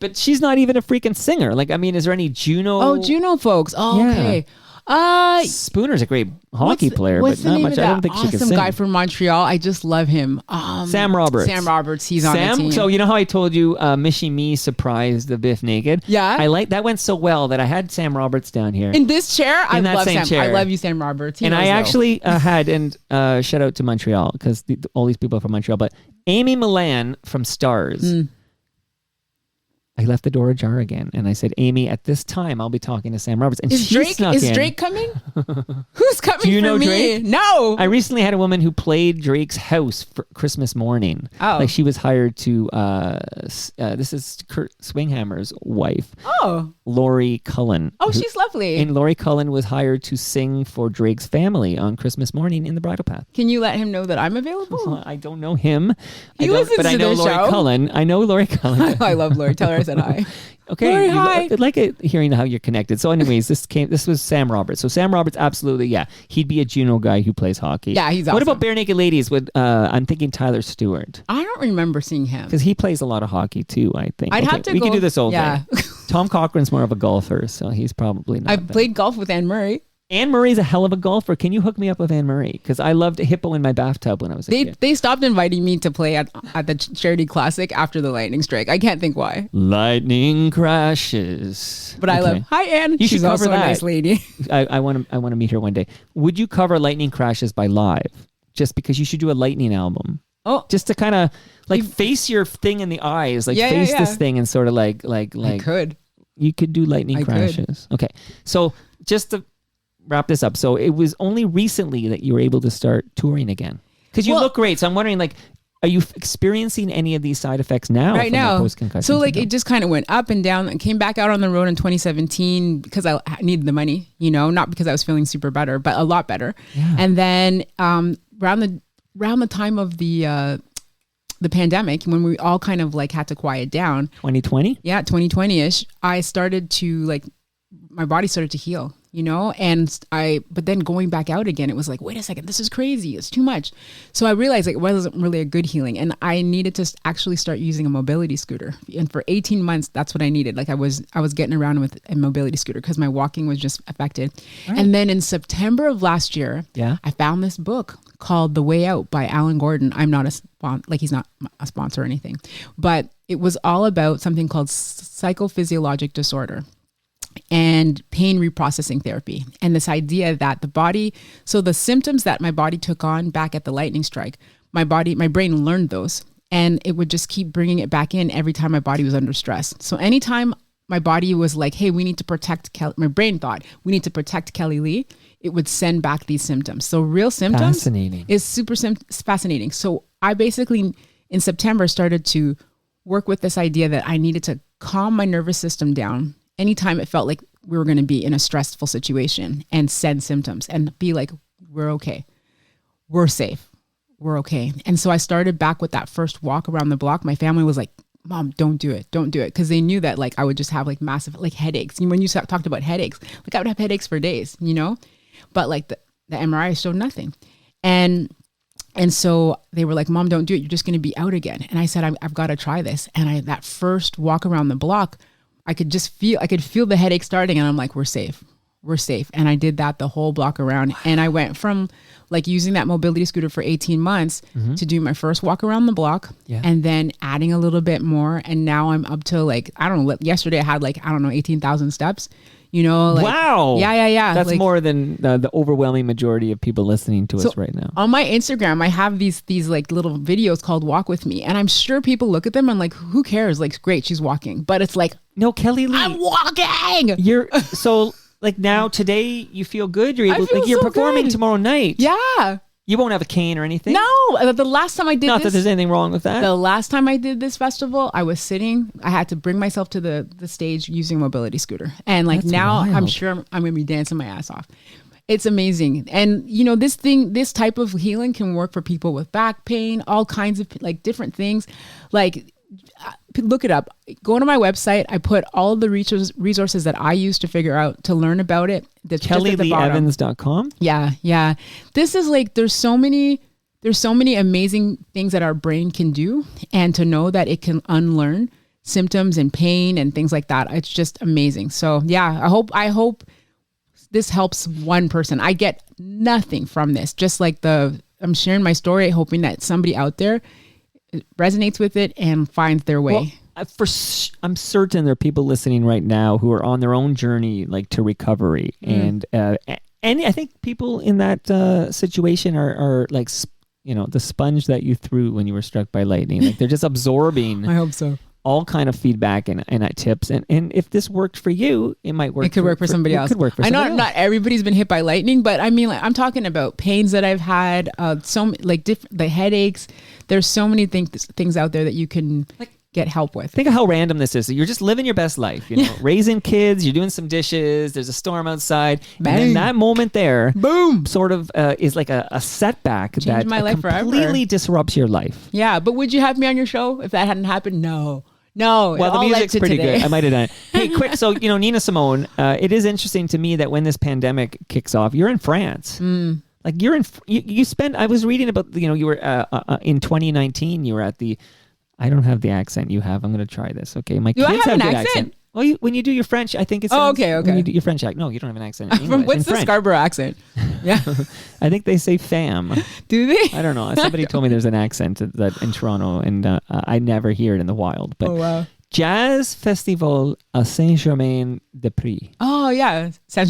But she's not even a freaking singer. Is there any Juno? Oh, Juno folks. Oh, yeah. Okay. Spooner's a great hockey player, but not much. I don't think she can sing. Awesome guy from Montreal. I just love him. Sam Roberts. He's on the team. So you know how I told you Mishy Me surprised the Biff Naked? Yeah. I like that went so well that I had Sam Roberts down here. In this chair? I love Sam. Chair. I love you, Sam Roberts. And I actually had, and shout out to Montreal because all these people are from Montreal, but Amy Milan from Stars. left the door ajar again. And I said, Amy, at this time, I'll be talking to Sam Roberts. And Is she snuck in. Drake coming? Who's coming Do you for know me? Drake? No. I recently had a woman who played Drake's house for Christmas morning. Oh. Like she was hired to, this is Kurt Swinghammer's wife, Oh. Lori Cullen. Oh, she's lovely. And Lori Cullen was hired to sing for Drake's family on Christmas morning in the bridal path. Can you let him know that I'm available? I don't know him. He listens but I to know this Lori show. Cullen. I know Lori Cullen. I love Lori. Tell her I said hi. Okay, Lori, hi. I'd like hearing how you're connected. So, anyways, this was Sam Roberts. So Sam Roberts, absolutely, yeah, he'd be a Juno guy who plays hockey. Yeah, he's What awesome. about Bare Naked Ladies? With I'm thinking Tyler Stewart I don't remember seeing him. because he plays a lot of hockey too. I think I'd have to we go. can do this all Yeah. day. Tom Cochran's more of a golfer, so he's probably not. I've played golf with Anne Murray. Anne Murray's a hell of a golfer. Can you hook me up with Anne Murray? Because I loved a hippo in my bathtub when I was a kid. They stopped inviting me to play at the charity classic after the lightning strike. I can't think why. Lightning crashes. But I love. Hi, Anne. You should She's cover also a that. nice lady. I want to meet her one day. Would you cover Lightning Crashes by Live? Just because you should do a Lightning album. Oh, Just to kind of like face your thing in the eyes, like face this thing and sort of like I could. you could do Lightning I could. Crashes. Okay, so just to wrap this up, so it was only recently that you were able to start touring again because you Well- look great. So I'm wondering, like, are you experiencing any of these side effects now? Right from now. that post-concussion So like syndrome? it just kind of went up and down. I came back out on the road in 2017 because I needed the money, not because I was feeling super better, but a lot better. Yeah. And then around the time of the pandemic, when we all kind of like had to quiet down, 2020. 2020-ish, I started to like, my body started to heal, but then going back out again, it was like, wait a second, this is crazy. It's too much. So I realized like it wasn't really a good healing. And I needed to actually start using a mobility scooter. And for 18 months, that's what I needed. Like I was getting around with a mobility scooter because my walking was just affected. Right. And then in September of last year, I found this book called The Way Out by Alan Gordon. I'm not he's not a sponsor or anything, but it was all about something called psychophysiologic disorder and pain reprocessing therapy. And this idea that the symptoms that my body took on back at the lightning strike, my brain learned those and it would just keep bringing it back in every time my body was under stress. So anytime my body was like, hey, we need to protect my brain thought, we need to protect Kellylee, it would send back these symptoms. So real symptoms Fascinating. is super fascinating. So I basically in September started to work with this idea that I needed to calm my nervous system down anytime it felt like we were going to be in a stressful situation and send symptoms and be like, we're okay. We're safe. We're okay. And so I started back with that first walk around the block. My family was like, Mom, don't do it. Don't do it. Because they knew that like I would just have like massive like headaches. And when you talked about headaches, like I would have headaches for days, but like the MRI showed nothing. And so they were like, Mom, don't do it. You're just going to be out again. And I said, I've got to try this. And that first walk around the block, I could feel the headache starting and I'm like, we're safe. And I did that the whole block around. And I went from like using that mobility scooter for 18 months to do my first walk around the block and then adding a little bit more. And now I'm up to like, I don't know, yesterday I had 18,000 steps, Wow. Yeah. That's more than the overwhelming majority of people listening to us right now. On my Instagram, I have these like little videos called Walk With Me. And I'm sure people look at them and like, who cares? Like, great, she's walking. But it's like, no, Kellylee, I'm walking. You're so like now today you feel good. You're able, like you're so performing good. tomorrow night. Yeah. You won't have a cane or anything. No, the last time I did Not this, that there's anything wrong with that. the last time I did this festival, I was sitting. I had to bring myself to the stage using a mobility scooter, and like That's now wild. I'm sure I'm going to be dancing my ass off. It's amazing, and this type of healing can work for people with back pain, all kinds of like different things, like. Look it up. Go to my website. I put all of the resources that I use to figure out to learn about it. That's KellyleeEvans.com. Yeah. This is like there's so many amazing things that our brain can do, and to know that it can unlearn symptoms and pain and things like that. It's just amazing. So yeah, I hope this helps one person. I get nothing from this. Just like I'm sharing my story, hoping that somebody out there resonates with it and finds their way. Well, I'm certain there are people listening right now who are on their own journey, like to recovery, and I think people in that situation are like, the sponge that you threw when you were struck by lightning. Like they're just absorbing. I hope so. all kind of feedback and tips. And if this worked for you, it might work. It could work for somebody else. It could work for I somebody know else. not everybody's been hit by lightning, but I mean, like, I'm talking about pains that I've had, the headaches. There's so many things out there that you can get help with. Think of how random this is. So you're just living your best life, raising kids, you're doing some dishes, there's a storm outside. Bang. And then that moment there, Boom, sort of is like a setback that my life completely forever. Disrupts your life. Yeah, but would you have me on your show if that hadn't happened? No. Well, the music's pretty good. I might have done it. Hey, quick. So, Nina Simone, it is interesting to me that when this pandemic kicks off, you're in France. Like you're in, you spent, I was reading about, you were in 2019, you were at the, I don't have the accent you have. I'm going to try this. Okay. My kids have an the accent? accent. Well, when you do your French, I think it's. Oh, okay. When you do your French accent. No, you don't have an accent in English. From what's in the French. Scarborough accent? Yeah. I think they say fam. Do they? I don't know. Somebody told me there's an accent that in Toronto, and I never hear it in the wild. But Oh, wow. Jazz Festival à Saint-Germain-des-Prés. Oh, yeah. I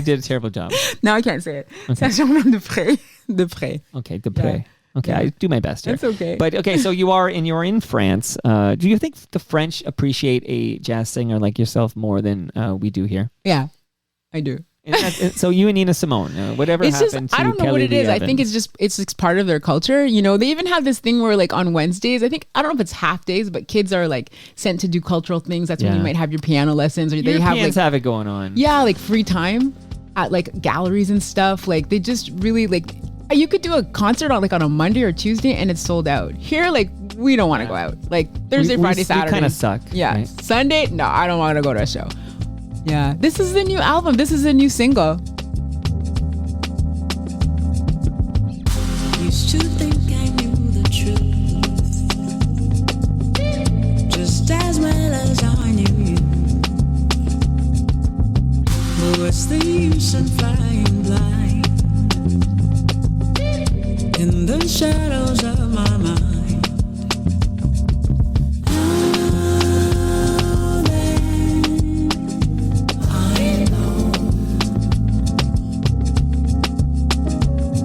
did a terrible job. No, I can't say it. Saint-Germain-des-Prés. Okay, Des-Prés. Yeah. Okay, Yeah. I do my best here. That's okay. But okay, so you're in France. Do you think the French appreciate a jazz singer like yourself more than we do here? Yeah, I do. So you and Nina Simone, whatever It's happened just, to I don't know what it Kellylee is. I Evans? think it's part of their culture. They even have this thing where like on Wednesdays, I don't know if it's half days, but kids are like sent to do cultural things. That's when you might have your piano lessons, or they have Europeans have it going on. Yeah, like free time at like galleries and stuff. Like they just really like, you could do a concert on a Monday or Tuesday and it's sold out. Here, like we don't want to go out. Like Thursday, Friday, Saturday. We kind of suck. Yeah. Right? Sunday, no, I don't want to go to a show. Yeah. This is the new album. This is a new single. Used to think I knew the truth, just as well as I knew you. But what's the use in flying blind in the shadows of my mind? Now then, I know.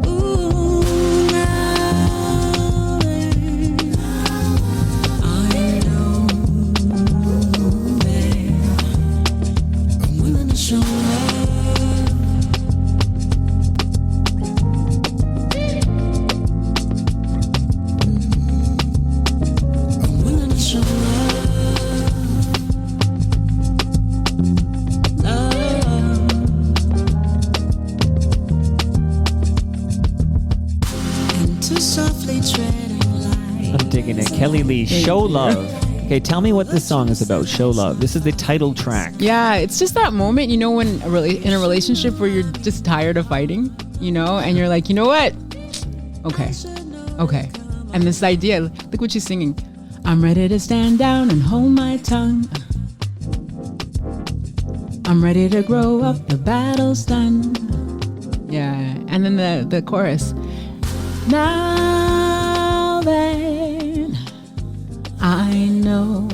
Ooh, now then, I know that I'm willing to show love. I'm willing to show love. Love. And to softly treading light. I'm digging it. Kellylee, Show Love. Okay, tell me what this song is about. Show Love. This is the title track. Yeah, it's just that moment, when in a relationship where you're just tired of fighting, and you're like, you know what? Okay. And this idea, look what she's singing. I'm ready to stand down and hold my tongue. I'm ready to grow up, the battle's done. Yeah, and then the chorus. Now then, I know.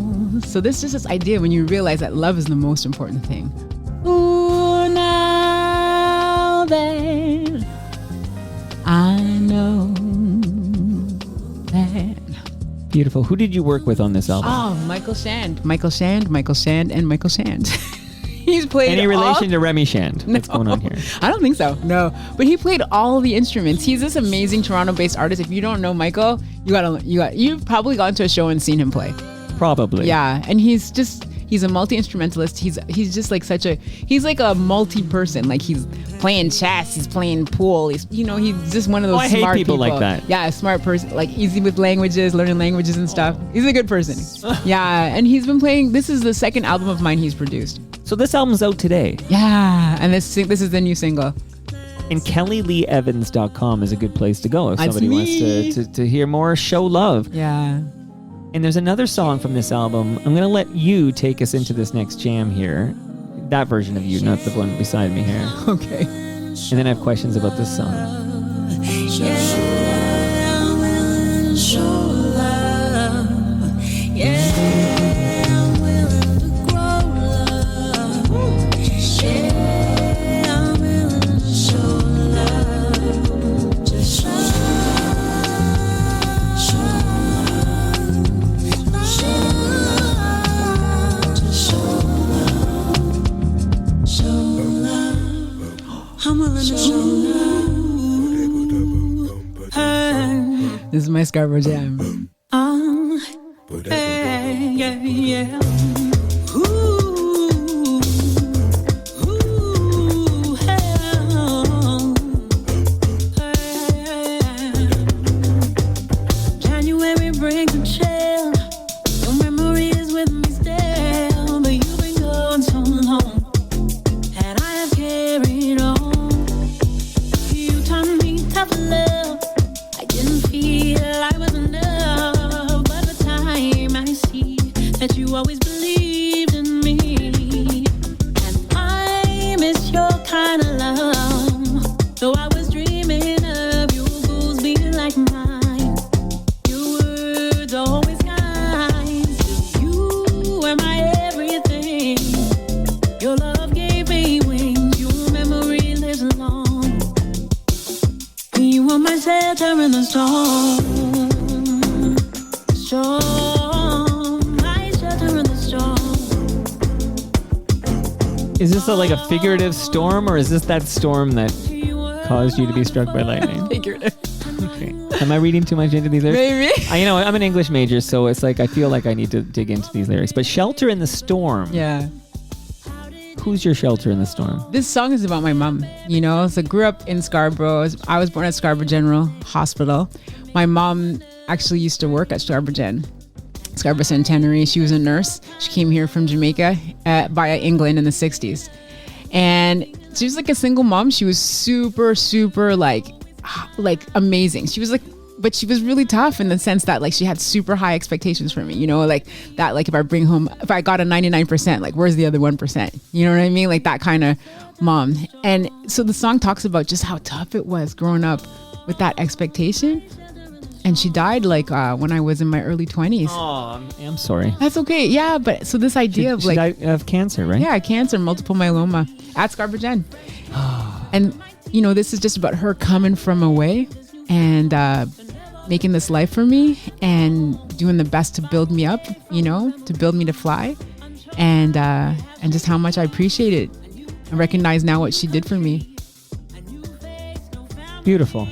So this is this idea when you realize that love is the most important thing. Ooh, now then, I know that. Beautiful. Who did you work with on this album? Oh, Michael Shand. He's played Any all- relation to Remy Shand? What's going on here? I don't think so. No, but he played all the instruments. He's this amazing Toronto-based artist. If you don't know Michael, you've probably gone to a show and seen him play. Probably. Yeah, and he's a multi-instrumentalist. He's just like he's like a multi-person. Like he's playing chess, he's playing pool. He's just one of those I hate smart people like that. Yeah, a smart person, like easy with languages, learning languages and stuff. He's a good person. Yeah, and he's been playing. This is the second album of mine he's produced. So this album's out today. Yeah, and this is the new single. And KellyleeEvans.com is a good place to go if That's somebody me. wants to hear more Show Love. Yeah. And there's another song from this album. I'm going to let you take us into this next jam here. That version of you, not the one beside me here. Okay. And then I have questions about this song. Yeah, I'm willing to show love. Yeah, I'm willing to grow love. Yeah, I'm willing to show love. Just show love. Show love. This is my Scarborough Jam. Yeah, yeah, yeah. Ooh, ooh, hell. January brings a chill. Your memory is with me still, but you've been gone so long, and I have carried on. You taught me tough love. I didn't feel I was enough, but with time I see that you always believed in me, and I miss your kind of love. Though I was dreaming of your goals being like mine, your words always kind. You were my everything. Your love gave me wings. Your memory lives long. You were my shelter in the storm. Storm, my shelter in the storm. Is this like a figurative storm, or is this that storm that caused you to be struck by lightning? Figurative. Okay. Am I reading too much into these lyrics? Maybe. I'm an English major, so it's like I feel like I need to dig into these lyrics. But shelter in the storm. Yeah. Who's your shelter in the storm? This song is about my mom, so I grew up in Scarborough. I was born at Scarborough General Hospital. My mom actually used to work at Scarborough Centenary. She was a nurse. She came here from Jamaica via England in the 60s. And she was like a single mom. She was super, super like amazing. She was like, but she was really tough in the sense that like she had super high expectations for me, like that, like if I got a 99%, like where's the other 1%? You know what I mean? Like that kind of mom. And so the song talks about just how tough it was growing up with that expectation. And she died like when I was in my early 20s. Oh, I'm sorry. That's okay. Yeah, but so this idea of she like died of cancer, right? Yeah, cancer, multiple myeloma at Scarborough Gen. And this is just about her coming from away and making this life for me and doing the best to build me up, to build me to fly, and just how much I appreciate it. I recognize now what she did for me. Beautiful.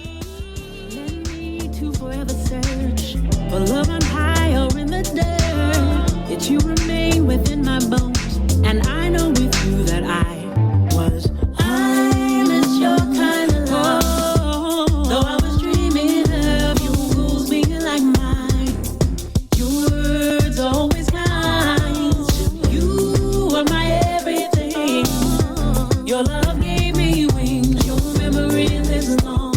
For love on high or in the dirt, yet you remain within my bones, and I know with you that I miss your kind of love. Though I was dreaming of your goals being like mine, your words always kind. You are my everything. Your love gave me wings. Your memory lives long.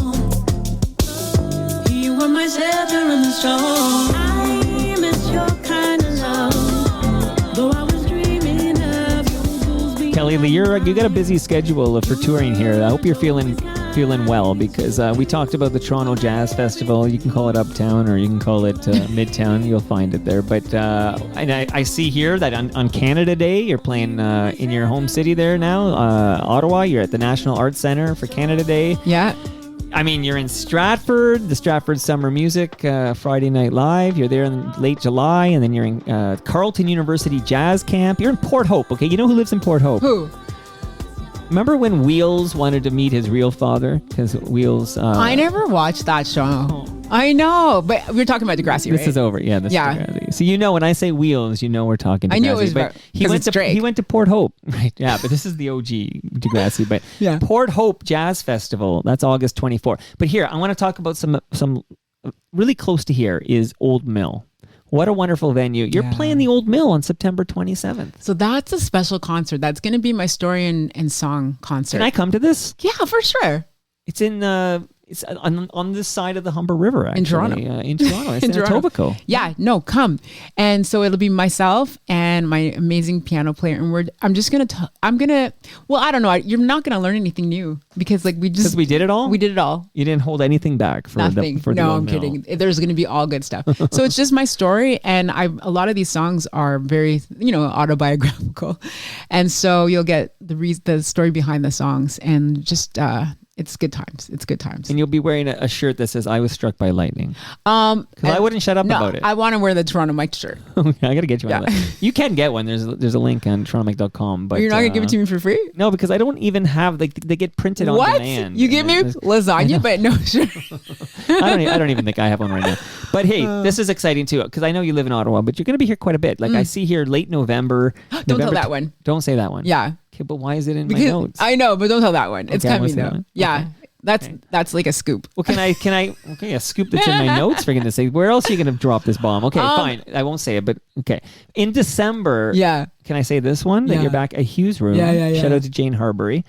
You are my shelter in the storm. I miss your kind of love. Though I was dreaming of your goals being Kellylee, you got a busy schedule for touring here. I hope you're feeling well, because we talked about the Toronto Jazz Festival. You can call it Uptown or you can call it Midtown. You'll find it there. But and I see here that on Canada Day, you're playing in your home city there now, Ottawa. You're at the National Arts Centre for Canada Day. Yeah. I mean, you're in Stratford, the Stratford Summer Music Friday Night Live. You're there in late July, and then you're in Carleton University Jazz Camp. You're in Port Hope, okay? You know who lives in Port Hope? Who? Remember when Wheels wanted to meet his real father? Because Wheels... I never watched that show. Oh. I know, but we're talking about Degrassi, right? This is over. Yeah, this is Degrassi. So when I say Wheels, we're talking Degrassi. I knew it was but Drake. He went to Port Hope. Right, yeah, but this is the OG Degrassi. But yeah. Port Hope Jazz Festival, that's August 24. But here, I want to talk about some really close to here is Old Mill. What a wonderful venue. You're playing the Old Mill on September 27th. So that's a special concert. That's going to be my story and song concert. Can I come to this? Yeah, for sure. It's in it's on this side of the Humber River, actually. In Toronto. In Toronto. It's in Etobicoke. Yeah, no, come. And so it'll be myself and my amazing piano player. And well, I don't know. You're not going to learn anything new because we did it all? We did it all. You didn't hold anything back for Nothing. the No, Old I'm Mill. kidding. There's going to be all good stuff. So it's just my story. And a lot of these songs are very, autobiographical. And so you'll get the story behind the songs and just, It's good times. It's good times. And you'll be wearing a shirt that says "I was struck by lightning." Because I wouldn't shut up no, about it. I want to wear the Toronto Mike shirt. I gotta get you one. Yeah. Of that. You can get one. There's a link on torontomike.com. But You're not gonna give it to me for free? No, because I don't even have they get printed on What? demand. You give me lasagna, but no shirt. I don't even think I have one right now. But hey, this is exciting too because I know you live in Ottawa, but you're gonna be here quite a bit. Like I see here late November. Don't tell that one. Don't say that one. Yeah. Okay, but why is it in Because my notes? I know, but don't tell that one. It's Okay, I won't coming say that though. one. Yeah. Okay. That's like a scoop. Well, can I? Okay, a scoop that's in my notes. For goodness sake, where else are you gonna drop this bomb? Okay, fine. I won't say it, but okay. In December, Yeah. Can I say this one that Yeah. you're back at Hughes Room? Yeah. Shout out to Jane Harbury.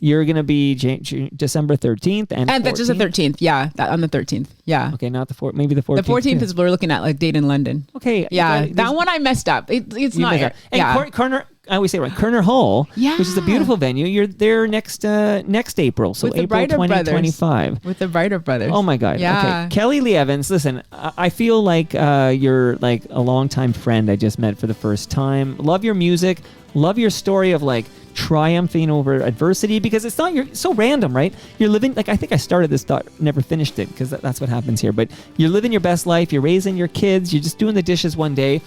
You're gonna be December 13th and And that's just the 13th. Yeah. That on the 13th. Yeah. Okay, not the 4th. Maybe the 14th. The 14th too. is we're looking at like date in London. Okay. Yeah. you That guys- one I messed up. It's you not. missed out. And Yeah. Kerner, I always say it right. Kerner Hall, which is a Yeah. beautiful venue. You're there next April, so With the April Brighter Brothers. 2025. With the Brighter Brothers. Oh my God. Yeah. Okay. Kellylee Evans, listen, I feel like you're like a longtime friend I just met for the first time. Love your music. Love your story of like triumphing over adversity because it's not so random, right? You're living like I think I started this thought, never finished it because that's what happens here. But you're living your best life. You're raising your kids. You're just doing the dishes one day.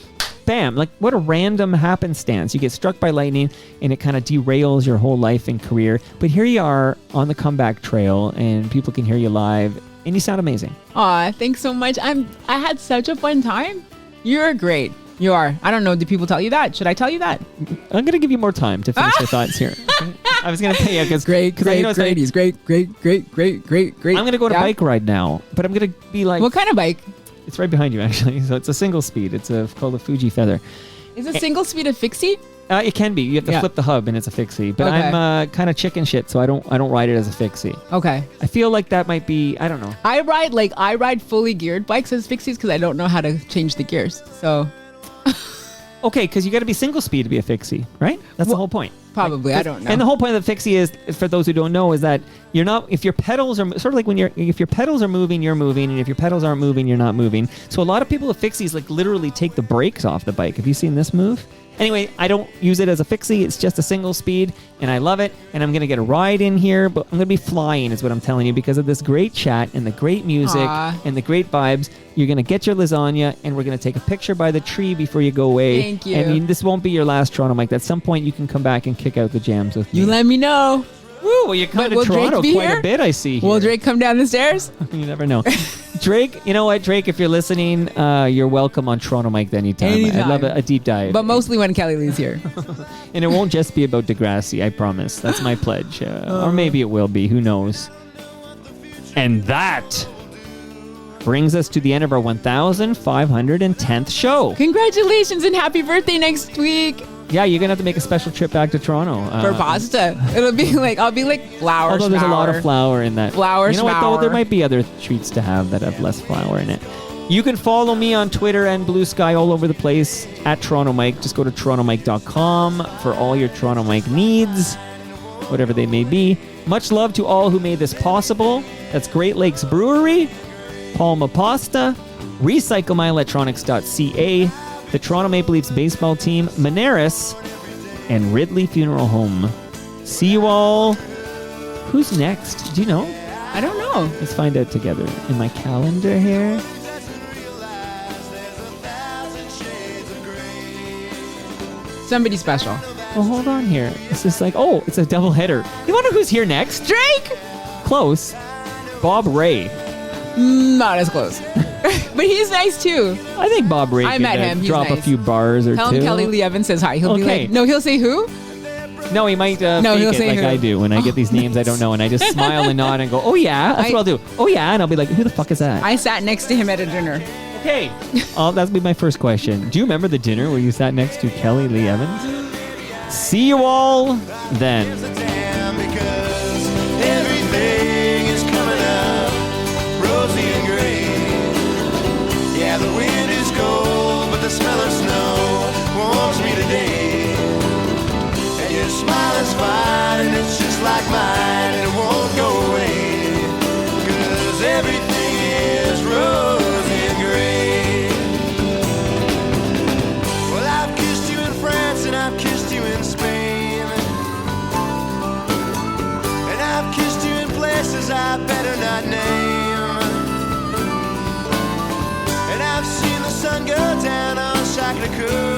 Bam! Like what a random happenstance. You get struck by lightning and it kind of derails your whole life and career. But here you are on the comeback trail and people can hear you live and you sound amazing. Aw, thanks so much. I had such a fun time. You're great. You are. I don't know. Did people tell you that? Should I tell you that? I'm going to give you more time to finish your thoughts here. Okay? I was going to pay you because Great. He's great. I'm going to go on a bike ride now, but I'm going to be like... What kind of bike? It's right behind you, actually. So it's a single speed. It's called a Fuji Feather. Is it single speed a fixie? It can be. You have to flip the hub, and it's a fixie. But Okay. I'm kind of chicken shit, so I don't ride it as a fixie. Okay. I feel like that might be. I don't know. I ride fully geared bikes as fixies because I don't know how to change the gears. So Okay, because you got to be single speed to be a fixie, right? That's the whole point. probably I don't know. And the whole point of the fixie is, for those who don't know, is that you're not. If your pedals are sort of like if your pedals are moving, you're moving, and if your pedals aren't moving, you're not moving. So a lot of people with fixies like literally take the brakes off the bike. Have you seen this move? Anyway, I don't use it as a fixie. It's just a single speed, and I love it. And I'm going to get a ride in here, but I'm going to be flying is what I'm telling you because of this great chat and the great music Aw. and the great vibes. You're going to get your lasagna, and we're going to take a picture by the tree before you go away. Thank you. And this won't be your last Toronto mic. At some point, you can come back and kick out the jams with me. You let me know. Woo, well, you're coming to will Drake Toronto be quite here? a bit, I see here. Will Drake come down the stairs? You never know. Drake, you know what, Drake, if you're listening, you're welcome on Toronto Mic anytime. I'd Anytime. love a deep dive. But mostly when Kellylee's here. And it won't just be about Degrassi, I promise. That's my pledge. Or maybe it will be. Who knows? And that brings us to the end of our 1,510th show. Congratulations and happy birthday next week Yeah, you're going to have to make a special trip back to Toronto. for pasta. I'll be like flour. Although there's a lot of flour in that. Flour, You know what, though? flour. There might be other treats to have that have less flour in it. You can follow me on Twitter and Blue Sky all over the place at Toronto Mike. Just go to torontomike.com for all your Toronto Mike needs, whatever they may be. Much love to all who made this possible. That's Great Lakes Brewery, Palma Pasta, RecycleMyElectronics.ca, the Toronto Maple Leafs baseball team, Moneris, and Ridley Funeral Home. See you all. Who's next? Do you know? I don't know. Let's find out together. In my calendar here. Somebody special. Oh, hold on here. This is like, oh, it's a double header. You wonder who's here next? Drake! Close. Bob Ray. Not as close. But he's nice too. I think Bob Ray I could met him. He's drop a nice. few bars or Tell two. him Kellylee Evans says hi. He'll be Okay. like, no, he'll say who? No, he might No, fake he'll it say like who. I do when I get these names I don't know, and I just smile and nod and go, oh yeah, that's what I'll do. Oh yeah, and I'll be like, who the fuck is that? I sat next to him at a dinner. Okay. That'll be my first question. Do you remember the dinner where you sat next to Kellylee Evans? See you all then. Because everything is coming up rosy and gray. Yeah, the wind is cold, but the smell of snow warms me today. And your smile is fine, and it's just like mine, and it won't go away. 'Cause everything is rosy and gray. Well, I've kissed you in France, and I've kissed you in Spain. And I've kissed you in places it occur.